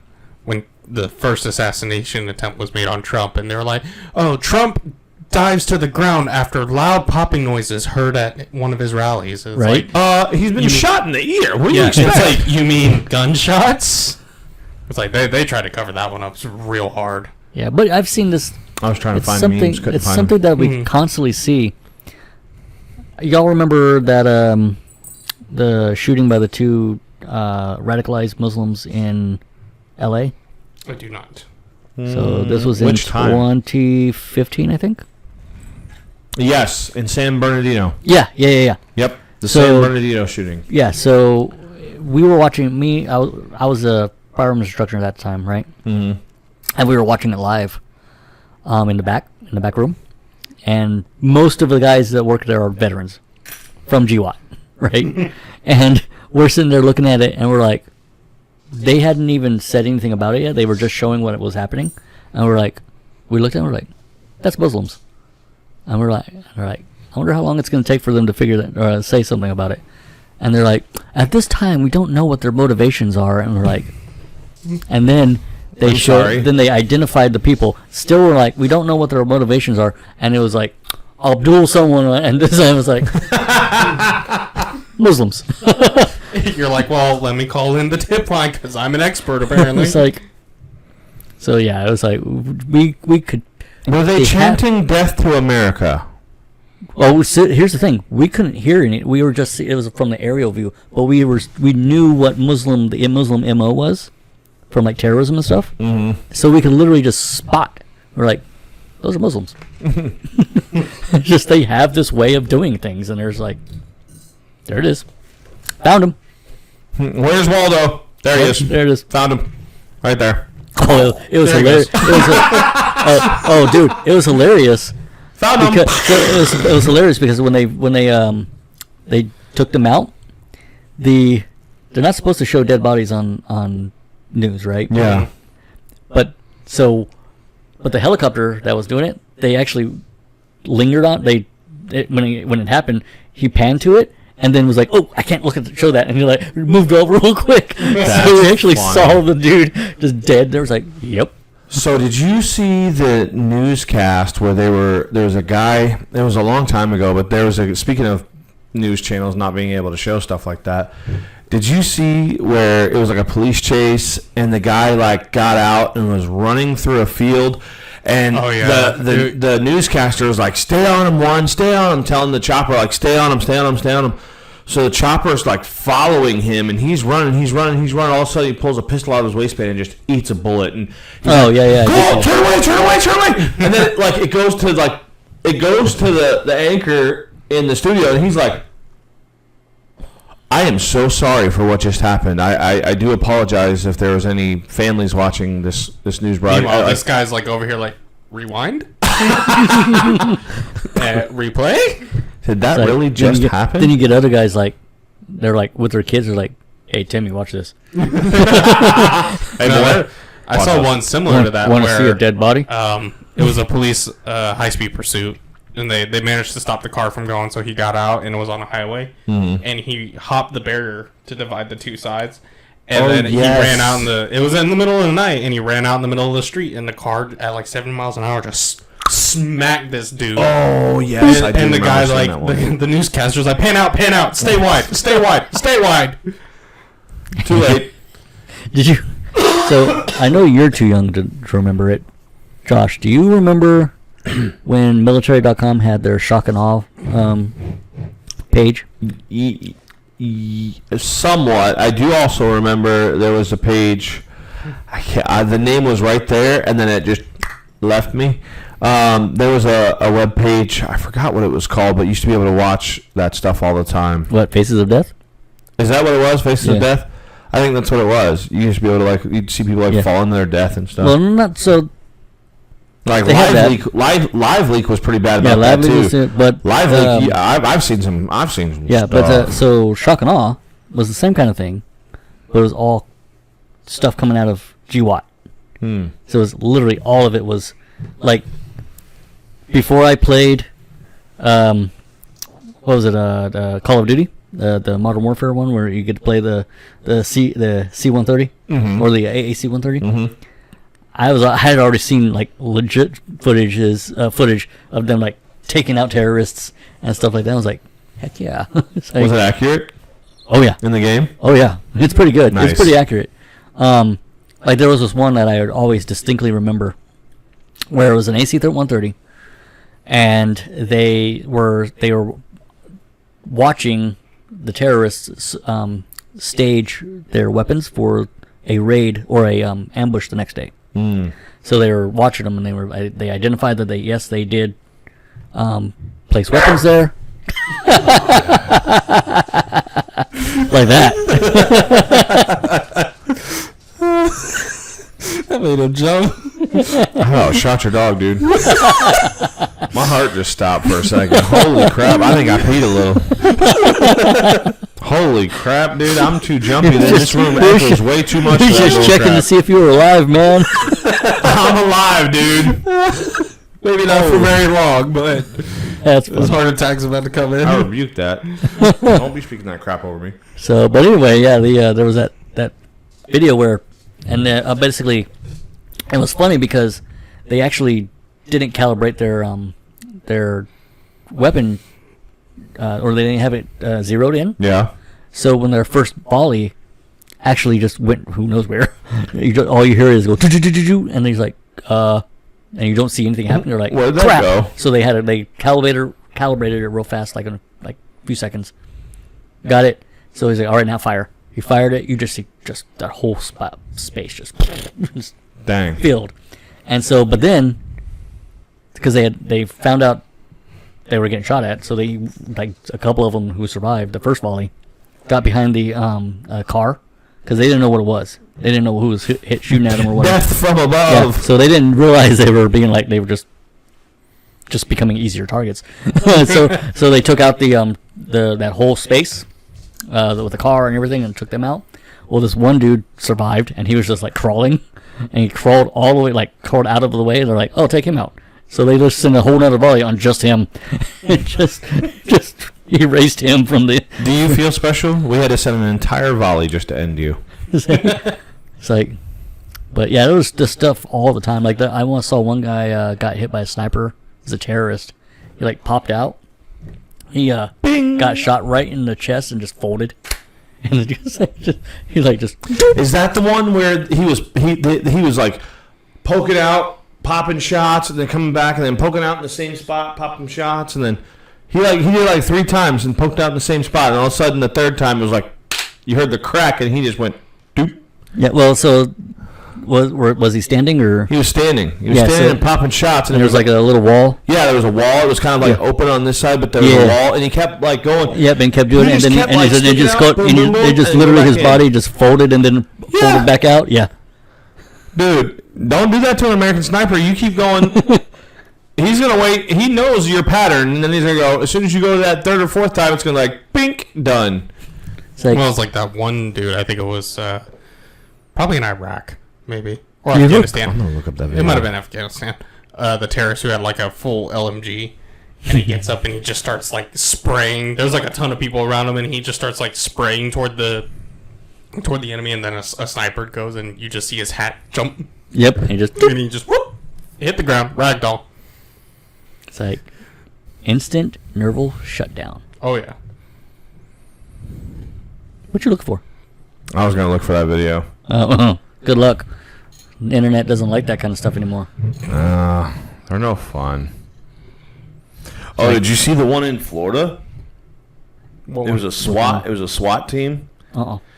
when the first assassination attempt was made on Trump, and they were like, "Oh, Trump dives to the ground after loud popping noises heard at one of his rallies." It's Right. like, He's been shot in the ear. What do you yeah, expect? it's like, you mean gunshots? It's like they tried to cover that one up real hard. Yeah, but I've seen this. I was trying to It's find something. memes. Couldn't It's find something them. that we constantly see. Y'all remember that the shooting by the two radicalized Muslims in L.A.? I do not. So this was in Which time? 2015, I think. Yes, in San Bernardino. Yeah. Yep, the So- San Bernardino shooting. Yeah. So we were watching. I was a firearms instructor at that time, right? Mm-hmm. And we were watching it live, in the back room, and most of the guys that work there are veterans from GWAT, right? And we're sitting there looking at it, and we're like, they hadn't even said anything about it yet. They were just showing what was happening, and we looked at it, and we're like, that's Muslims, and we're like, I wonder how long it's going to take for them to figure that or say something about it. And they're like, at this time, we don't know what their motivations are, and we're like, and then. Then they identified the people. Still, we're like, we don't know what their motivations are, and it was like, Abdul someone, and this time was like, Muslims. You're like, well, let me call in the tip line because I'm an expert apparently. It's like, so yeah, it was like we could. Were they chanting "Death to America"? Well, here's the thing: we couldn't hear any. We were just it was from the aerial view, but we knew what the Muslim MO was. From like terrorism and stuff, so we could literally just spot. We're like, those are Muslims. Just they have this way of doing things, and there's like, there it is, found him. Where's Waldo? There he is. There it is. Found him, right there. Oh, it was There he hilarious. goes. Dude, it was hilarious. Found him. Because it was hilarious because when they took them out, they're not supposed to show dead bodies on news, right? Yeah. But the helicopter that was doing it, they actually lingered on. When it happened, he panned to it and then was like, "Oh, I can't show that," and he like moved over real quick. So we actually saw the dude just dead. There was like, "Yep." So did you see the newscast where there was a guy? It was a long time ago, but there was speaking of news channels not being able to show stuff like that. Did you see where it was like a police chase and the guy like got out and was running through a field and the newscaster was like, "Stay on him, Warren, stay on him," telling the chopper like, "Stay on him, stay on him, stay on him." So the chopper's like following him and he's running. All of a sudden he pulls a pistol out of his waistband and just eats a bullet. And he's Oh, like, yeah. "Go, turn away. And then it goes to the anchor in the studio and he's like, "I am so sorry for what just happened. I do apologize if there was any families watching this news broadcast." Meanwhile, this guy's like over here like, rewind? Replay? Did that Like, really then just you happen? Then you get other guys like, they're like with their kids. They're like, "Hey, Timmy, watch this. Hey, boy. I saw one similar to that Want to where see a dead body?" it was a police high-speed pursuit, and they managed to stop the car from going, so he got out, and it was on a highway, and he hopped the barrier to divide the two sides, and then he ran out it was in the middle of the night, and he ran out in the middle of the street, and the car at like 70 miles an hour just smacked this dude. Oh, yes. I do And the remember guy's seeing like, that one. the newscaster's like, pan out, stay wide. Too late. Did you? So I know you're too young to remember it. Josh, do you remember when military.com had their shock and awe page? Somewhat. I do also remember there was a page. The name was right there, and then it just left me. There was a web page. I forgot what it was called, but you used to be able to watch that stuff all the time. What, Faces of Death? Is that what it was? Faces Yeah. of Death? I think that's what it was. You used to be able to you'd see people falling to their death and stuff. Well, not so. Like they had Live Leak was pretty bad Yeah, about that Live Leak too. was but Live Leak, I've seen some. Yeah, stuff. but so shock and awe was the same kind of thing, but it was all stuff coming out of GWAT. So it was literally all of it was like before I played, what was it? Call of Duty. the Modern Warfare one where you get to play the C-130 or the AAC-130. Mm-hmm. I had already seen like legit footage of them like taking out terrorists and stuff like that. I was like, heck yeah. Was it accurate? Oh yeah. In the game? Oh yeah. It's pretty good. Nice. It's pretty accurate. Like there was this one that I would always distinctly remember where it was an AC-130 and they were watching the terrorists stage their weapons for a raid or a ambush the next day. So they were watching them, and they identified that they did place weapons there, like that. That made him jump. Oh, shot your dog, dude. My heart just stopped for a second. Holy crap! I think I peed a little. Holy crap, dude! I'm too jumpy. This room echoes way too much. He's just checking to see if you were alive, man. I'm alive, dude. Maybe not for very long, but That's his funny. heart attack's about to come in. I rebuke that. Don't be speaking that crap over me. So, but anyway, yeah, there was that video where, and basically, it was funny because they actually didn't calibrate their weapon, or they didn't have it zeroed in. Yeah. So when their first volley actually just went, who knows where, all you hear is go, and he's like, and you don't see anything happen. They're like, Where'd that crap. go? So they calibrated it real fast, like in a few seconds. Got it. So he's like, all right, now fire. He fired it. You just see just that whole space just Dang. filled. And so, but then, because they found out they were getting shot at, so they, like a couple of them who survived the first volley, got behind the car because they didn't know what it was. They didn't know who was shooting at them or whatever. Death from Yeah, above. so they didn't realize they were being like, they were just becoming easier targets. so they took out that whole space with the car and everything and took them out. Well, this one dude survived and he was just like crawling, and he crawled all the way, crawled out of the way. And they're like, oh, take him out. So they just sent a whole nother volley on just him, and just erased him from the. Do you feel special? We had to send an entire volley just to end you. It's like, but yeah, there was this stuff all the time. Like I once saw one guy got hit by a sniper. He's a terrorist. He like popped out. He got shot right in the chest and just folded. And just Is that the one where he was like poking out, popping shots, and then coming back, and then poking out in the same spot, popping shots, and then he did like 3 times and poked out in the same spot, and all of a sudden the third time it was like you heard the crack, and he just went doop. Yeah, well, so was he standing or? He was standing. He was Yeah, standing so- and popping shots, And and there was like a little wall. yeah, there was a wall. It was kind of like open on this side, but there was Yeah. a wall, and he kept like going. Yep, and kept doing He it, and just then kept, like, it sticking just out, boom, boom, it just boom, and literally go his back body in. just folded and then Yeah. folded back out. Yeah. Dude, don't do that to an American sniper. You keep going. He's gonna wait. He knows your pattern, and then he's gonna go. As soon as you go to that 3rd or 4th time, it's gonna like bink, done. It's like, Well, it's like that one dude. I think it was probably in Iraq, maybe, or You look- Afghanistan. I'm gonna look up that video. It might have been Afghanistan. The terrorist who had like a full LMG, and he gets up and he just starts like spraying. There's like a ton of people around him, and he just starts like spraying toward the enemy, and then a sniper goes, and you just see his hat jump, yep. And and he just whoop, hit the ground, ragdoll. it's like instant nerval shutdown. Oh yeah. What you looking for? I was gonna look for that video. Good luck. The internet doesn't like that kind of stuff anymore. They're no fun. Oh, did you see the one in Florida? It was a SWAT. It was a SWAT team.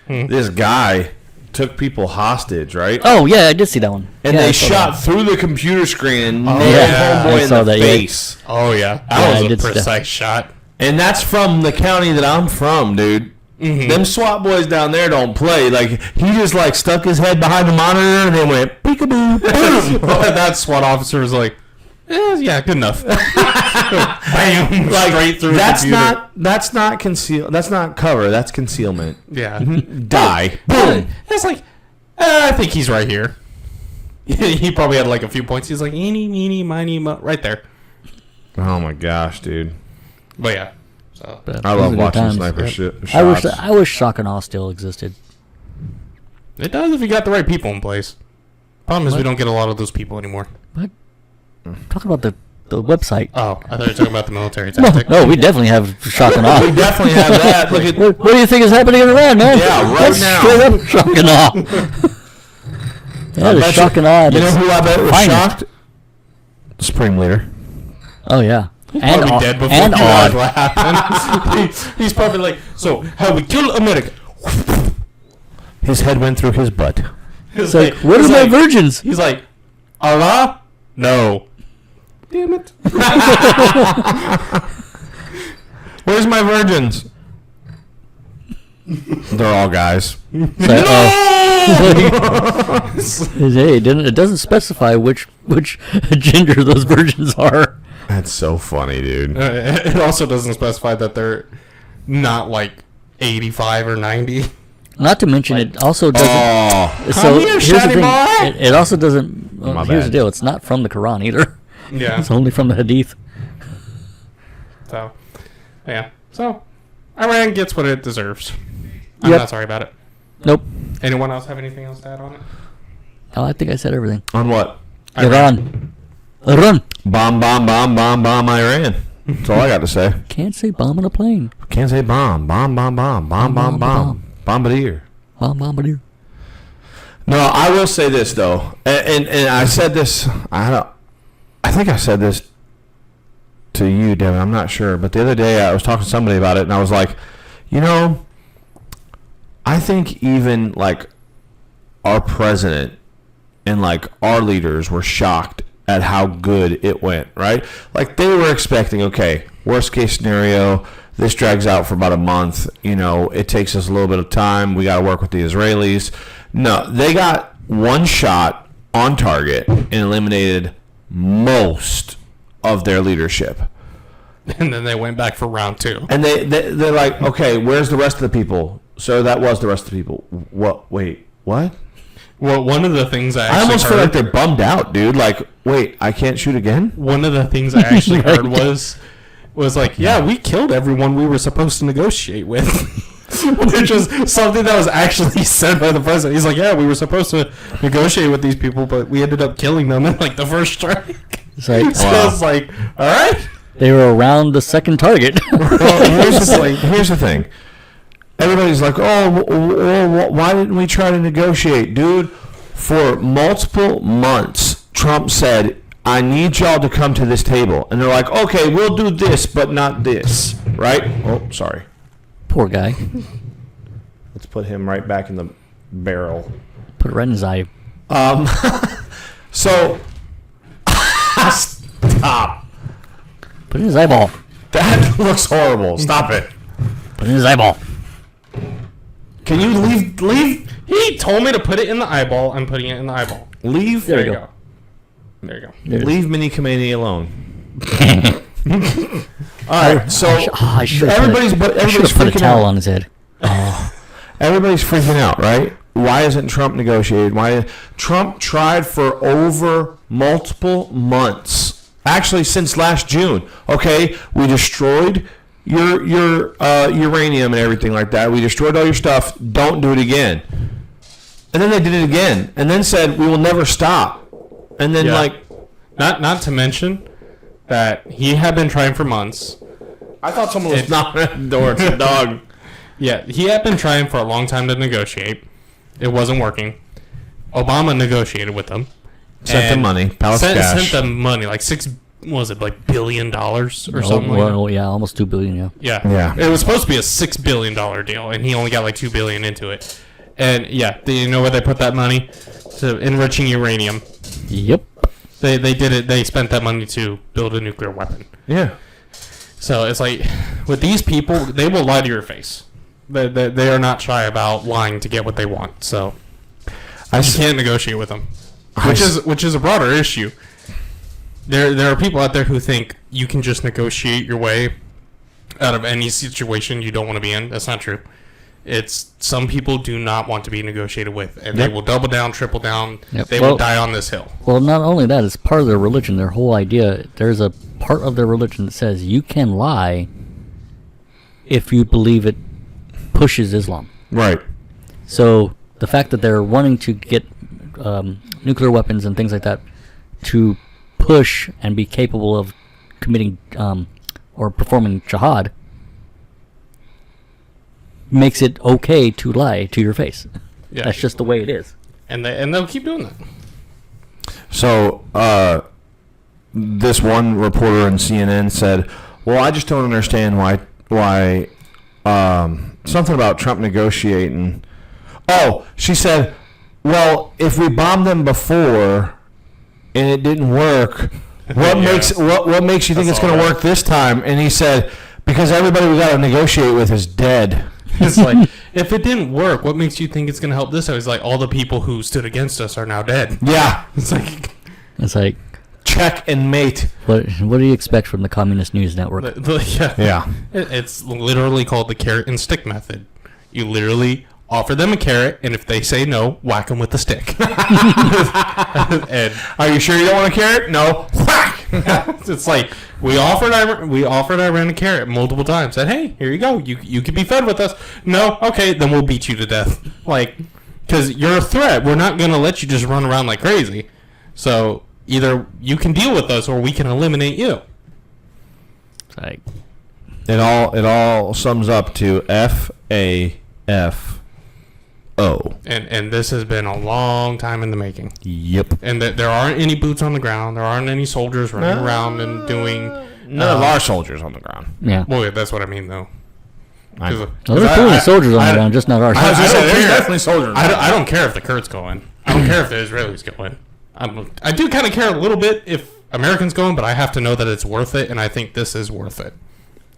This guy took people hostage, right? Oh yeah, I did see that one. And Yeah, I they saw shot that. through the computer screen and nailed yeah. homeboy I in saw the that, yeah. face. Oh yeah. Yeah, I That was did a see that. precise shot. And that's from the county that I'm from, dude. Them SWAT boys down there don't play. Like, he just, like, stuck his head behind the monitor and then went, peekaboo, boom. That SWAT officer was like, yeah, good enough. Bam! Like, Straight through that's the computer. that's not conceal. That's not cover. That's concealment. Yeah. Die. Boom. It's like, I think he's right here. He probably had like a few points. He's like, eeny, meeny, miny, mo, right there. Oh, my gosh, dude. But yeah. So But I those love are good watching times. sniper Yep. shit. I wish shock and awe still existed. it does if you got the right people in place. Problem is we What? don't get a lot of those people anymore. What? Talking about the website. Oh, I thought you were talking about the military No, tactic. no, we definitely have shock and awe. We definitely have that. Look at What do you think is happening in Iran, man? Yeah, right That's now. straight up shock and awe. Yeah, the shock and awe. You know who I bet was finest. shocked? Supreme Leader. Oh yeah, and Probably awe- dead before and you realize awed. what happened. He's probably like, so how we kill America? His head went through his butt. It's like, what are my virgins? He's like, Allah? No. Damn it. Where's my virgins? They're all guys. It's like, hey, it doesn't specify which gender those virgins are. That's so funny, dude. It also doesn't specify that they're not like 85 or 90. Not to mention, it also doesn't. Oh, So Come here, here's the shiny thing. boy. It also doesn't. Well, My here's the bad. deal. It's not from the Quran either. Yeah. It's only from the Hadith. So, yeah. So, Iran gets what it deserves. I'm Yep. not sorry about it. Nope. Anyone else have anything else to add on it? Oh, I think I said everything. on what? Iran. Iran. Bomb, Iran. That's all I got to say. Can't say bomb on a plane. Can't say bomb. Bombardier. Bombardier. No, I will say this though, and I said this. I think I said this to you, Devin. I'm not sure, but the other day I was talking to somebody about it, and I was like, you know, I think even like our president and like our leaders were shocked at how good it went, right? Like they were expecting, okay, worst case scenario, this drags out for about a month. You know, it takes us a little bit of time. We got to work with the Israelis. No, they got one shot on target and eliminated most of their leadership. And then they went back for round 2. And they're like, okay, where's the rest of the people? So that was the rest of the people. What? Wait, what? Well, one of the things I I actually almost feel heard, like they're bummed out, dude. Like, wait, I can't shoot again? one of the things I actually heard was like, yeah, we killed everyone we were supposed to negotiate with. Which is something that was actually said by the president. He's like, yeah, we were supposed to negotiate with these people, but we ended up killing them in like the first strike. It's like, So it's like, all right. they were around the second target. Well, here's the thing. Everybody's like, why didn't we try to negotiate? Dude, for multiple months, Trump said, I need y'all to come to this table. And they're like, okay, we'll do this, but not this. Right? Oh, sorry. Poor guy. Let's put him right back in the barrel. Put it right in his eye. So, stop. Put it in his eyeball. That looks horrible. Stop it. Put it in his eyeball. Can you leave? He told me to put it in the eyeball. I'm putting it in the eyeball. Leave. There There you you go. go. There you go. Leave Mini Khomeini alone. All right, so I should everybody's put a freaking towel out. on his head. Everybody's freaking out, right? Why isn't Trump negotiated? Why Trump tried for over multiple months, actually since last June. Okay, we destroyed your uranium and everything like that. We destroyed all your stuff. Don't do it again. And then they did it again, and then said we will never stop. And then Yeah. Not to mention that he had been trying for months. I thought someone was knocking at the door. It's a dog. Yeah, he had been trying for a long time to negotiate. It wasn't working. Obama negotiated with them. Sent them and money. Palace sent cash. them money, like $6 billion or something like that. Well, yeah, almost $2 billion. Yeah. Yeah. Yeah. It was supposed to be a $6 billion deal, and he only got like $2 billion into it. And yeah, you know where they put that money? To enriching uranium. Yep. They did it. They spent that money to build a nuclear weapon. Yeah. So it's like, with these people, they will lie to your face. They are not shy about lying to get what they want. So you can't negotiate with them, which is a broader issue. There are people out there who think you can just negotiate your way out of any situation you don't want to be in. That's not true. It's some people do not want to be negotiated with, and they will double down, triple down. Yep. They Well- will die on this hill. Well, not only that, it's part of their religion. Their whole idea. There's a part of their religion that says you can lie if you believe it pushes Islam. Right. So the fact that they're wanting to get nuclear weapons and things like that to push and be capable of committing or performing jihad makes it okay to lie to your face. Yeah. That's just the way it is. And they'll keep doing that. So, this one reporter in CNN said, "Well, I just don't understand why something about Trump negotiating." Oh, she said, "Well, if we bombed them before and it didn't work, what makes you think it's going to work this time?" And he said, "Because everybody we got to negotiate with is dead." It's like, if it didn't work, what makes you think it's going to help this? I was like, all the people who stood against us are now dead. Yeah. It's like check and mate. what do you expect from the Communist News Network? Yeah. It's literally called the carrot and stick method. You literally offer them a carrot, and if they say no, whack them with the stick. And Are you sure you don't want a carrot? No. Whack. it's like we offered Iran a carrot multiple times. Said, hey, here you go. You can be fed with us. No, okay, then we'll beat you to death. Like, because you're a threat. We're not gonna let you just run around like crazy. So either you can deal with us, or we can eliminate you. It's like It all sums up to FAFO. And this has been a long time in the making. Yep. And that there aren't any boots on the ground. There aren't any soldiers running around and doing. None of our soldiers on the ground. yeah. Well, yeah, that's what I mean, though. I, Well, there's plenty soldiers on the ground, just not ours. I was I gonna say, don't there's care. definitely soldiers. I don't care if the Kurds going. I don't care if the Israelis going. I do kind of care a little bit if Americans going, but I have to know that it's worth it, and I think this is worth it.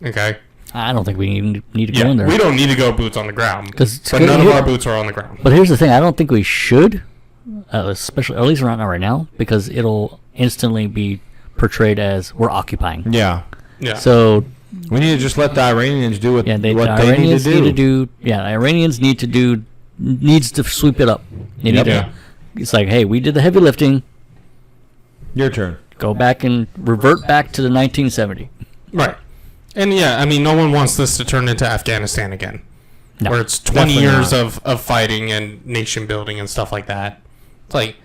Okay? I don't think we need to go in there. We don't need to go boots on the ground, 'Cause it's but good none of here. our boots are on the ground. But here's the thing: I don't think we should, especially at least not right now, because it'll instantly be portrayed as we're occupying. Yeah. Yeah. So We need to just let the Iranians do what, yeah, what the they Iranians need to do. the Iranians needs to sweep it up. You know? Yeah. It's like, hey, we did the heavy lifting. Your turn. Go back and revert back to the 1970. Right. And yeah, I mean, no one wants this to turn into Afghanistan again, No. where it's 20 Definitely years not. of fighting and nation building and stuff like that. It's like,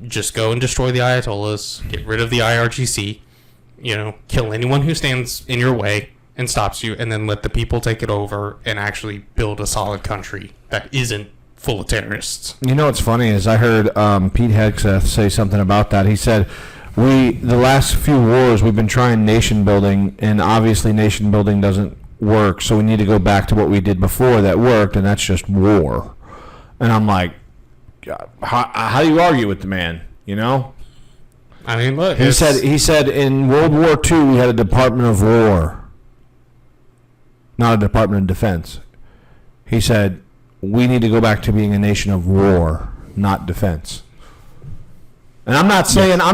just go and destroy the Ayatollahs, get rid of the IRGC, kill anyone who stands in your way and stops you, and then let the people take it over and actually build a solid country that isn't full of terrorists. You know what's funny is I heard Pete Hegseth say something about that. He said, the last few wars we've been trying nation building, and obviously nation building doesn't work, so we need to go back to what we did before that worked, and that's just war. And I'm like, how do you argue with the man? I mean, look, He said in World War II we had a Department of War, not a Department of Defense. He said we need to go back to being a nation of war, not defense. And I'm not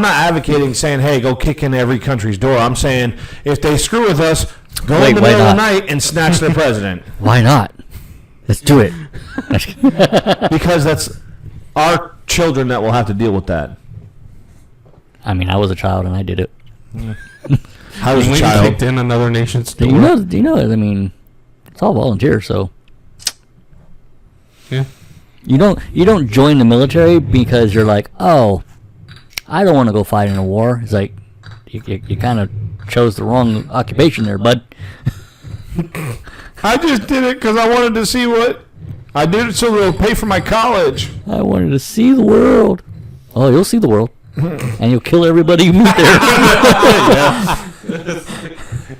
advocating saying, hey, go kick in every country's door. I'm saying if they screw with us, go in the why middle of the not? night and snatch their president. Why not? Let's do it. Because that's our children that will have to deal with that. I mean, I was a child and I did it. I was a we child. kicked in another nation's door. You know, I mean, it's all volunteer, so. Yeah. You don't join the military because you're like, oh, I don't want to go fight in a war. It's like you kind of chose the wrong occupation there, bud. I just did it because I wanted to see what... I did it so they'll pay for my college. I wanted to see the world. Oh, you'll see the world, and you'll kill everybody you meet there.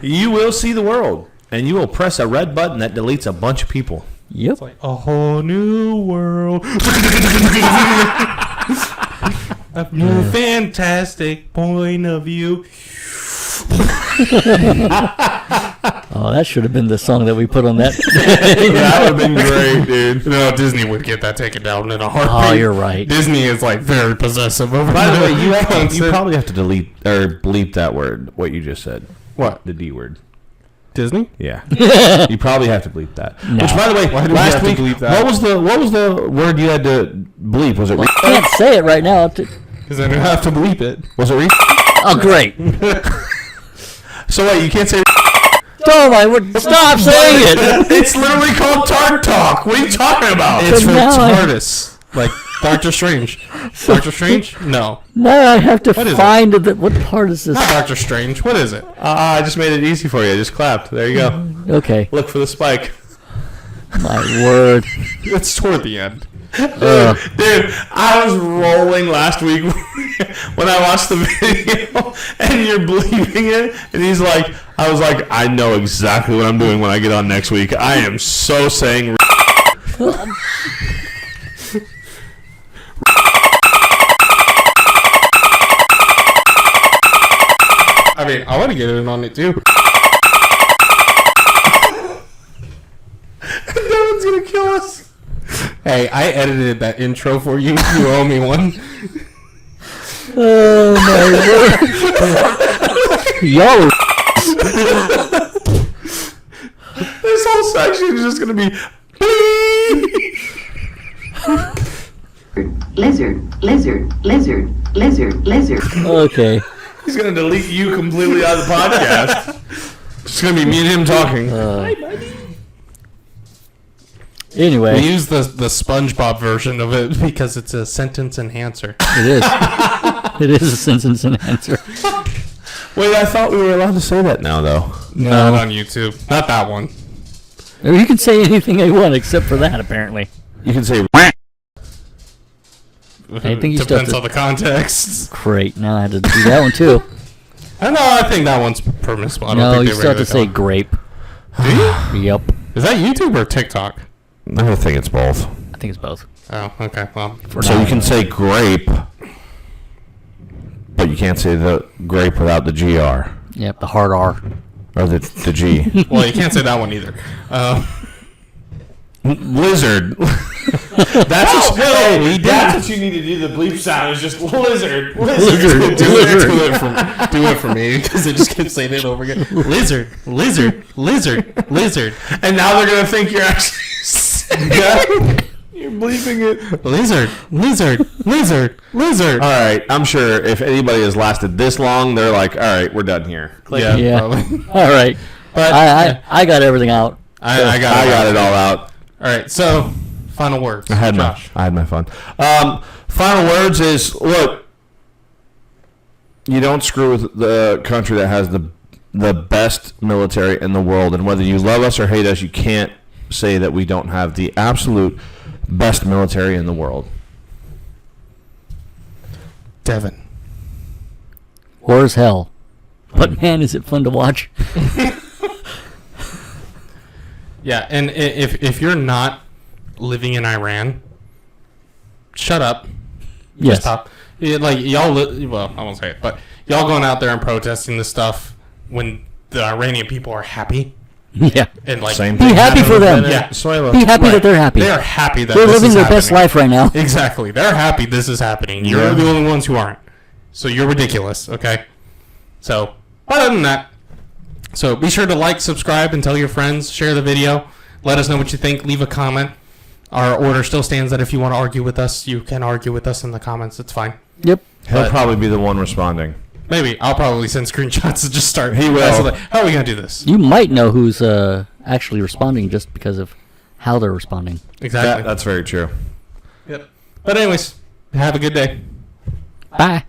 You will see the world, and you will press a red button that deletes a bunch of people. Yep. A whole new world. A new fantastic point of view. Oh, that should have been the song that we put on that. That would have been great, dude. No, Disney would get that taken down in a heartbeat. Oh, you're right. Disney is like very possessive over By the way, you concept. probably have to delete or bleep that word, what you just said. What? The D word. Disney? Yeah. You probably have to bleep that. No. Which, by the way, Why do we last have to week, bleep that? what was the word you had to bleep? Was it I can't say it right now. Because then you have to bleep it. was it Oh, great. So wait, you can't say Oh my word! Stop saying it. It's literally called Tart Talk. What are you talking about? It's from now I- TARDIS. Like Doctor Strange. Doctor Strange? No. Now I have to What is find what part is this? Not Doctor Strange. What is it? I just made it easy for you. I just clapped. There you go. Okay. Look for the spike. My word. It's toward the end. Dude, I was rolling last week when I watched the video, and you're believing it, and he's like, I was like, I know exactly what I'm doing when I get on next week. I am so saying. I mean, I want to get in on it too. Devin's gonna kill us. Hey, I edited that intro for you. You owe me one. Oh my word. Yo. This whole section is just gonna be. Lizard, lizard, lizard, lizard, lizard. Okay. He's gonna delete you completely out of the podcast. It's gonna be me and him talking. Anyway. We use the SpongeBob version of it because it's a sentence enhancer. It is. It is a sentence enhancer. Wait, I thought we were allowed to say that now, though. Not on YouTube. Not that one. Or you can say anything you want except for that, apparently. You can say. I think you still have Depends to- on the context. Great. Now I had to do that one too. I think that one's permissible. I don't No, think you they still have to say regulate grape. Do you? Yep. Is that YouTube or TikTok? I think it's both. I think it's both. Oh, okay. Well, So you can say grape, but you can't say the grape without the GR. Yep, the hard R. Or the G. well, you can't say that one either. Lizard. That's what you need to do. The bleep sound is just lizard. Lizard. do it for me because they just keep saying it over again. Lizard, lizard, lizard, lizard. And now they're gonna think you're actually. You're bleeping it. Lizard, lizard, lizard, lizard. All right, I'm sure if anybody has lasted this long, they're like, all right, we're done here. Yeah, Yeah. probably. All right. But I got everything out. I got it all out. All right. So, final words. I had Josh. my fun. Final words is, look, you don't screw with the country that has the best military in the world, and whether you love us or hate us, you can't say that we don't have the absolute best military in the world. Devin. War is hell. But man, is it fun to watch. Yeah, and if you're not living in Iran, shut up. Yes. Just stop. Yeah, like y'all, well, I won't say it, but y'all going out there and protesting this stuff when the Iranian people are happy Yeah. and like Same Be thing. happy for them. Yeah. Be happy that they're happy. They are happy that They're this living is their best happening. life right now. Exactly. They're happy this is happening. You're Yeah. the only ones who aren't. So you're ridiculous, okay? So, other than that, so be sure to like, subscribe, and tell your friends. Share the video. Let us know what you think. Leave a comment. Our order still stands that if you want to argue with us, you can argue with us in the comments. It's fine. Yep. He'll But- probably be the one responding. Maybe. I'll probably send screenshots and just start. He will. So like, how are we going to do this? You might know who's actually responding just because of how they're responding. Exactly. That's very true. Yep. But anyways, have a good day. Bye.